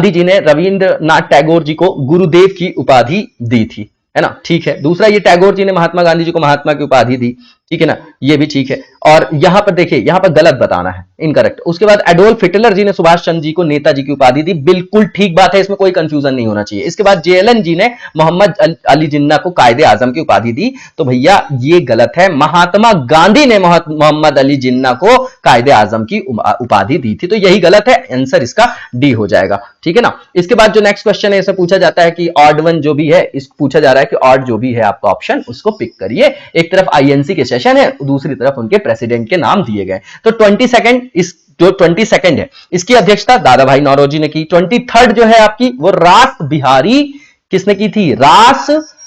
जी ने रविंद्रनाथ टैगोर जी को गुरुदेव की उपाधि दी थी, है ना, ठीक है। दूसरा, ये टैगोर जी ने महात्मा गांधी जी को महात्मा की उपाधि दी, ठीक है ना, ये भी ठीक है। और यहां पर देखिए, यहां पर गलत बताना है, इनकरेक्ट। उसके बाद एडोल्फ हिटलर जी ने सुभाष चंद्र जी को नेताजी की उपाधि दी, बिल्कुल ठीक बात है, इसमें कोई कंफ्यूजन नहीं होना चाहिए। इसके बाद जेएलएन जी ने मोहम्मद अली जिन्ना को कायदे आजम की उपाधि दी, तो भैया ये गलत है, महात्मा गांधी ने मोहम्मद अली जिन्ना को कायदे आजम की उपाधि दी थी, तो यही गलत है, आंसर इसका डी हो जाएगा, ठीक है ना। इसके बाद जो नेक्स्ट क्वेश्चन है, इसे पूछा जाता है कि ऑड वन जो भी है, इस पूछा जा रहा है कि ऑड जो भी है आपका ऑप्शन, उसको पिक करिए। एक तरफ आईएनसी के सेशन है, दूसरी तरफ उनके प्रेसिडेंट के नाम दिए गए। तो 22nd है, इसकी अध्यक्षता दादा भाई नौरोजी ने की। 23rd जो है आपकी, वो रास बिहारी किसने की थी, रास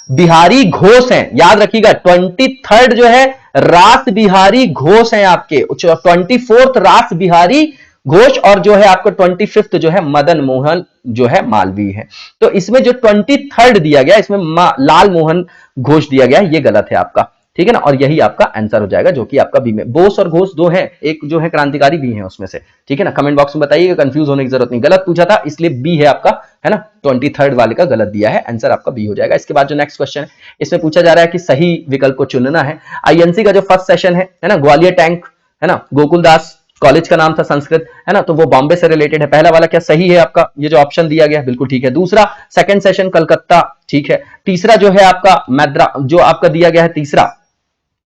बिहारी घोष हैं, याद रखिएगा। 23rd जो है रास बिहारी घोष हैं आपके। 24th रास बिहारी घोष, और जो है आपका 25th जो है मदन मोहन जो है मालवीय है। तो इसमें जो 23rd दिया गया, इसमें लाल मोहन घोष दिया गया, ये गलत है आपका, ठीक है ना। और यही आपका आंसर हो जाएगा, जो कि आपका बी में। बोस और घोष दो हैं, एक जो है क्रांतिकारी भी है उसमें से, ठीक है ना। कमेंट बॉक्स में बताइए, कंफ्यूज होने की जरूरत नहीं, गलत पूछा था इसलिए बी है आपका, है ना। 23rd वाले का गलत दिया है, आंसर आपका बी हो जाएगा। इसके बाद जो नेक्स्ट क्वेश्चन है, इसमें पूछा जा रहा है कि सही विकल्प को चुनना है। आईएनसी का जो फर्स्ट सेशन है ना, ग्वालियर टैंक, है ना, गोकुलदास कॉलेज का नाम था संस्कृत, है ना, तो वो बॉम्बे से रिलेटेड है। पहला वाला क्या सही है आपका, ये जो ऑप्शन दिया गया बिल्कुल ठीक है। दूसरा, सेकंड सेशन कलकत्ता, ठीक है। तीसरा जो है आपका मद्रास, जो आपका दिया गया है तीसरा,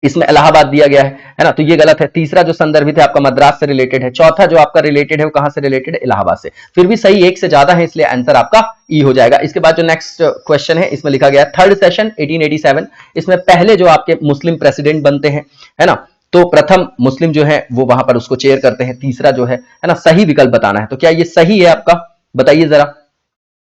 इसमें इलाहाबाद दिया गया है ना, तो ये गलत है। तीसरा जो संदर्भित है आपका मद्रास से रिलेटेड है। चौथा जो आपका रिलेटेड है वो कहां से रिलेटेड है, इलाहाबाद से। फिर भी सही एक से ज्यादा है, इसलिए आंसर आपका ई हो जाएगा। इसके बाद जो नेक्स्ट क्वेश्चन है, इसमें लिखा गया थर्ड सेशन 1887, इसमें पहले जो आपके मुस्लिम प्रेसिडेंट बनते हैं, है ना, तो प्रथम मुस्लिम जो है वो वहां पर उसको चेयर करते हैं। तीसरा जो है ना, सही विकल्प बताना है, तो क्या ये सही है आपका, बताइए जरा।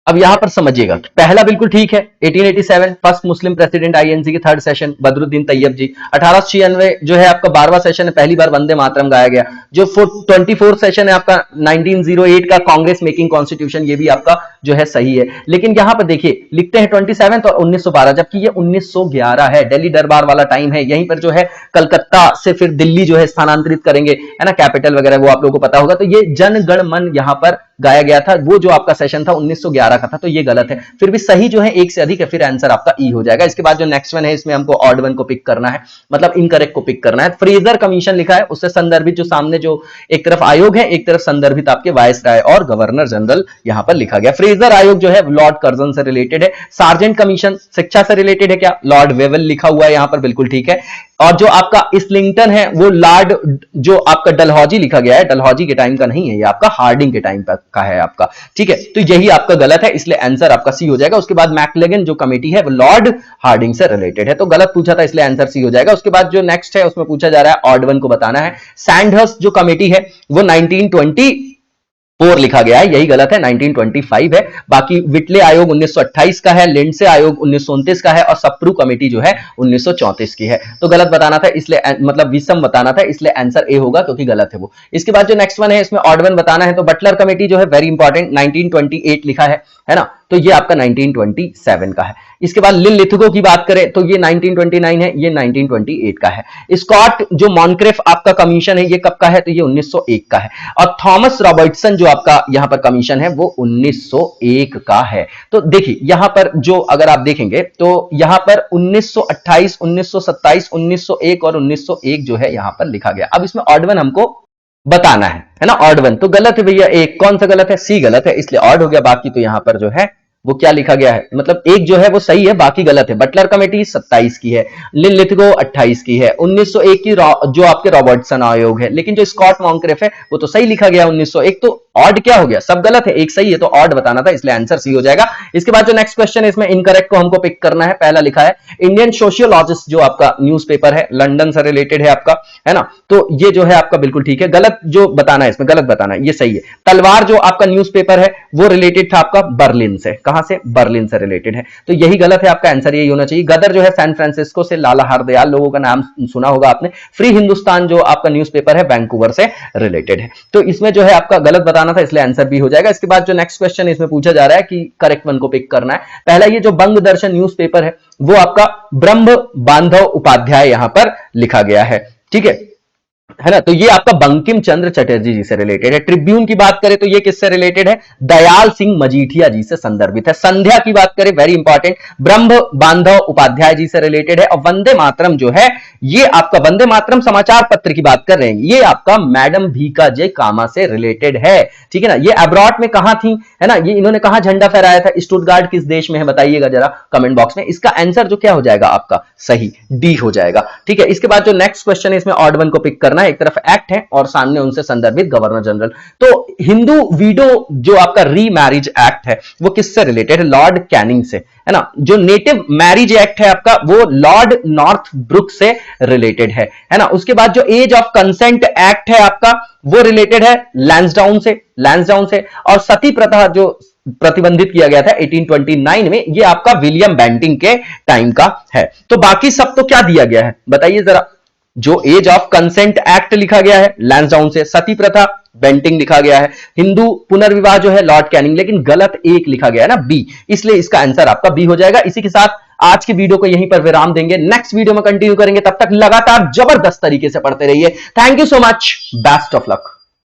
अब यहां पर समझिएगा, पहला बिल्कुल ठीक है, 1887 फर्स्ट मुस्लिम प्रेसिडेंट आईएनसी के थर्ड सेशन बदरुद्दीन तैयब जी। 1896 जो है आपका 12वां सेशन है, पहली बार वंदे मातरम गाया गया। जो 24th सेशन है आपका 1908 का कांग्रेस मेकिंग कॉन्स्टिट्यूशन, ये भी आपका जो है सही है। लेकिन यहां पर देखिए लिखते हैं 27 और 1912, जबकि ये 1911 है, दिल्ली दरबार वाला टाइम है। यहीं पर जो है कलकत्ता से फिर दिल्ली जो है स्थानांतरित करेंगे, है ना, कैपिटल वगैरह, वो आप लोगों को पता होगा। तो ये जन गण मन यहां पर गाया गया था, वो जो आपका सेशन था 1911 का था, तो ये गलत है। फिर भी सही जो है एक से अधिक है, फिर आंसर आपका ई हो जाएगा। इसके बाद जो नेक्स्ट वन है, इसमें हमको ऑड वन को पिक करना है, मतलब इनकरेक्ट को पिक करना है। फ्रेजर कमीशन लिखा है, उससे संदर्भित जो सामने जो एक तरफ आयोग है, एक तरफ संदर्भित आपके वायसराय और गवर्नर जनरल यहां पर लिखा गया। फ्रेजर आयोग जो है लॉर्ड कर्जन से रिलेटेड है। सार्जेंट कमीशन शिक्षा से रिलेटेड है क्या, लॉर्ड वेवल लिखा हुआ है यहां पर, बिल्कुल ठीक है। और जो आपका इस्लिंगटन है वो लॉर्ड जो आपका डलहौजी लिखा गया है, डलहौजी के टाइम का नहीं है, ये आपका हार्डिंग के टाइम का है आपका, ठीक है। तो यही आपका गलत है, इसलिए आंसर आपका सी हो जाएगा। उसके बाद मैकलेगन जो कमेटी है वो लॉर्ड हार्डिंग से रिलेटेड है, तो गलत पूछा था, इसलिए आंसर सी हो जाएगा। उसके बाद जो नेक्स्ट है उसमें पूछा जा रहा है ऑड वन को बताना है। सैंडहर्स्ट जो कमेटी है वो 1924 लिखा गया है, यही गलत है, 1925 है। बाकी विटले आयोग 1928 का है, लिंडसे आयोग 1929 का है, और सप्रू कमेटी जो है 1934 की है। तो गलत बताना था, इसलिए मतलब विषम बताना था, इसलिए आंसर ए होगा, क्योंकि गलत है वो। इसके बाद जो नेक्स्ट वन है, इसमें ऑड वन बताना है, तो बटलर कमेटी जो है वेरी इंपॉर्टेंट, 1928 लिखा है ना, तो ये आपका 1927 का है। इसके बाद लिल लिथगो की बात करें तो ये 1929 है, ये 1928 का है। स्कॉट जो मॉनक्रेफ आपका कमीशन है, ये कब का है, तो ये 1901 का है। और थॉमस रॉबर्टसन जो आपका यहां पर कमीशन है वो 1901 का है। तो देखिए यहां पर जो अगर आप देखेंगे तो यहां पर 1928, 1927, 1901 और 1901 जो है यहां पर लिखा गया। अब इसमें ऑड वन हमको बताना है ना, ऑड वन तो गलत है भैया, एक कौन सा गलत है, सी गलत है, इसलिए ऑड हो गया। बाकी तो यहां पर जो है वो क्या लिखा गया है, मतलब एक जो है वो सही है, बाकी गलत है। बटलर कमेटी 27 की है, लिल लिथगो 28 की है, 1901 की जो आपके रॉबर्टसन आयोग है। लेकिन जो स्कॉट मॉन्क्रेफ है वो तो सही लिखा गया 1901, तो ऑड क्या हो गया, सब गलत है, एक सही है, तो ऑड बताना था, इसलिए आंसर सी हो जाएगा। इसके बाद जो नेक्स्ट क्वेश्चन है इसमें इनकरेक्ट को हमको पिक करना है। पहला लिखा है इंडियन सोशियोलॉजिस्ट, जो आपका न्यूज़पेपर है, लंदन से रिलेटेड है आपका, है ना, तो ये जो है आपका बिल्कुल ठीक है। गलत जो बताना है इसमें, गलत बताना है, ये सही है। तलवार जो आपका न्यूज़पेपर है वो रिलेटेड था आपका बर्लिन से, कहां से, बर्लिन से रिलेटेड है, तो यही गलत है, आपका आंसर यही होना चाहिए। गदर जो है सैन फ्रांसिस्को से, लाला हरदयाल लोगों का नाम सुना होगा आपने। फ्री हिंदुस्तान जो आपका न्यूज़पेपर है वैंकूवर से रिलेटेड है, तो इसमें जो है आपका गलत बताना था, इसलिए आंसर भी हो जाएगा। इसके बाद जो नेक्स्ट क्वेश्चन इसमें पूछा जा रहा है कि करेक्ट वन को पिक करना है। पहला ये जो बंग दर्शन न्यूज़पेपर है वो आपका ब्रह्म बांधव उपाध्याय यहां पर लिखा गया है, ठीक है ना, तो ये आपका बंकिम चंद्र चटर्जी जी से रिलेटेड है। ट्रिब्यून की बात करें तो ये किससे रिलेटेड है, दयाल सिंह मजीठिया जी से संदर्भित है। संध्या की बात करें, वेरी इंपॉर्टेंट, ब्रह्म बांधव उपाध्याय जी से रिलेटेड है। और वंदे मातरम जो है ये आपका, वंदे मातरम समाचार पत्र की बात कर रहे हैं, ये आपका मैडम भीका जे कामा से रिलेटेड है, ठीक है ना। ये अब्रॉड में कहां थी, है ना, ये इन्होंने कहां झंडा फहराया था, स्टुटगार्ट किस देश में है, बताइएगा जरा कमेंट बॉक्स में। इसका आंसर जो क्या हो जाएगा आपका, सही, डी हो जाएगा, ठीक है। इसके बाद जो नेक्स्ट क्वेश्चन है इसमें ऑड वन को पिक करना है। एक तरफ एक्ट है और सामने उनसे संदर्भित गवर्नर जनरल। तो हिंदू वीडो जो आपका री मैरिज एक्ट है वो किससे रिलेटेड है, लॉर्ड कैनिंग से, है ना। जो नेटिव मैरिज एक्ट है आपका वो लॉर्ड नॉर्थ ब्रुक से रिलेटेड है ना। उसके बाद जो एज ऑफ कंसेंट एक्ट है आपका वो रिलेटेड है लैंसडाउन से। और सती प्रथा जो प्रतिबंधित किया गया था 1829 में, ये आपका विलियम बेंटिंग के टाइम का है। तो बाकी सब तो क्या दिया गया है बताइए जरा, जो एज ऑफ कंसेंट एक्ट लिखा गया है लैंसडाउन से, सती प्रथा बेंटिंग लिखा गया है, हिंदू पुनर्विवाह जो है लॉर्ड कैनिंग, लेकिन गलत एक लिखा गया है ना, बी, इसलिए इसका आंसर आपका बी हो जाएगा। इसी के साथ आज की वीडियो को यहीं पर विराम देंगे, नेक्स्ट वीडियो में कंटिन्यू करेंगे, तब तक लगातार जबरदस्त तरीके से पढ़ते रहिए। Thank you so much, best of luck.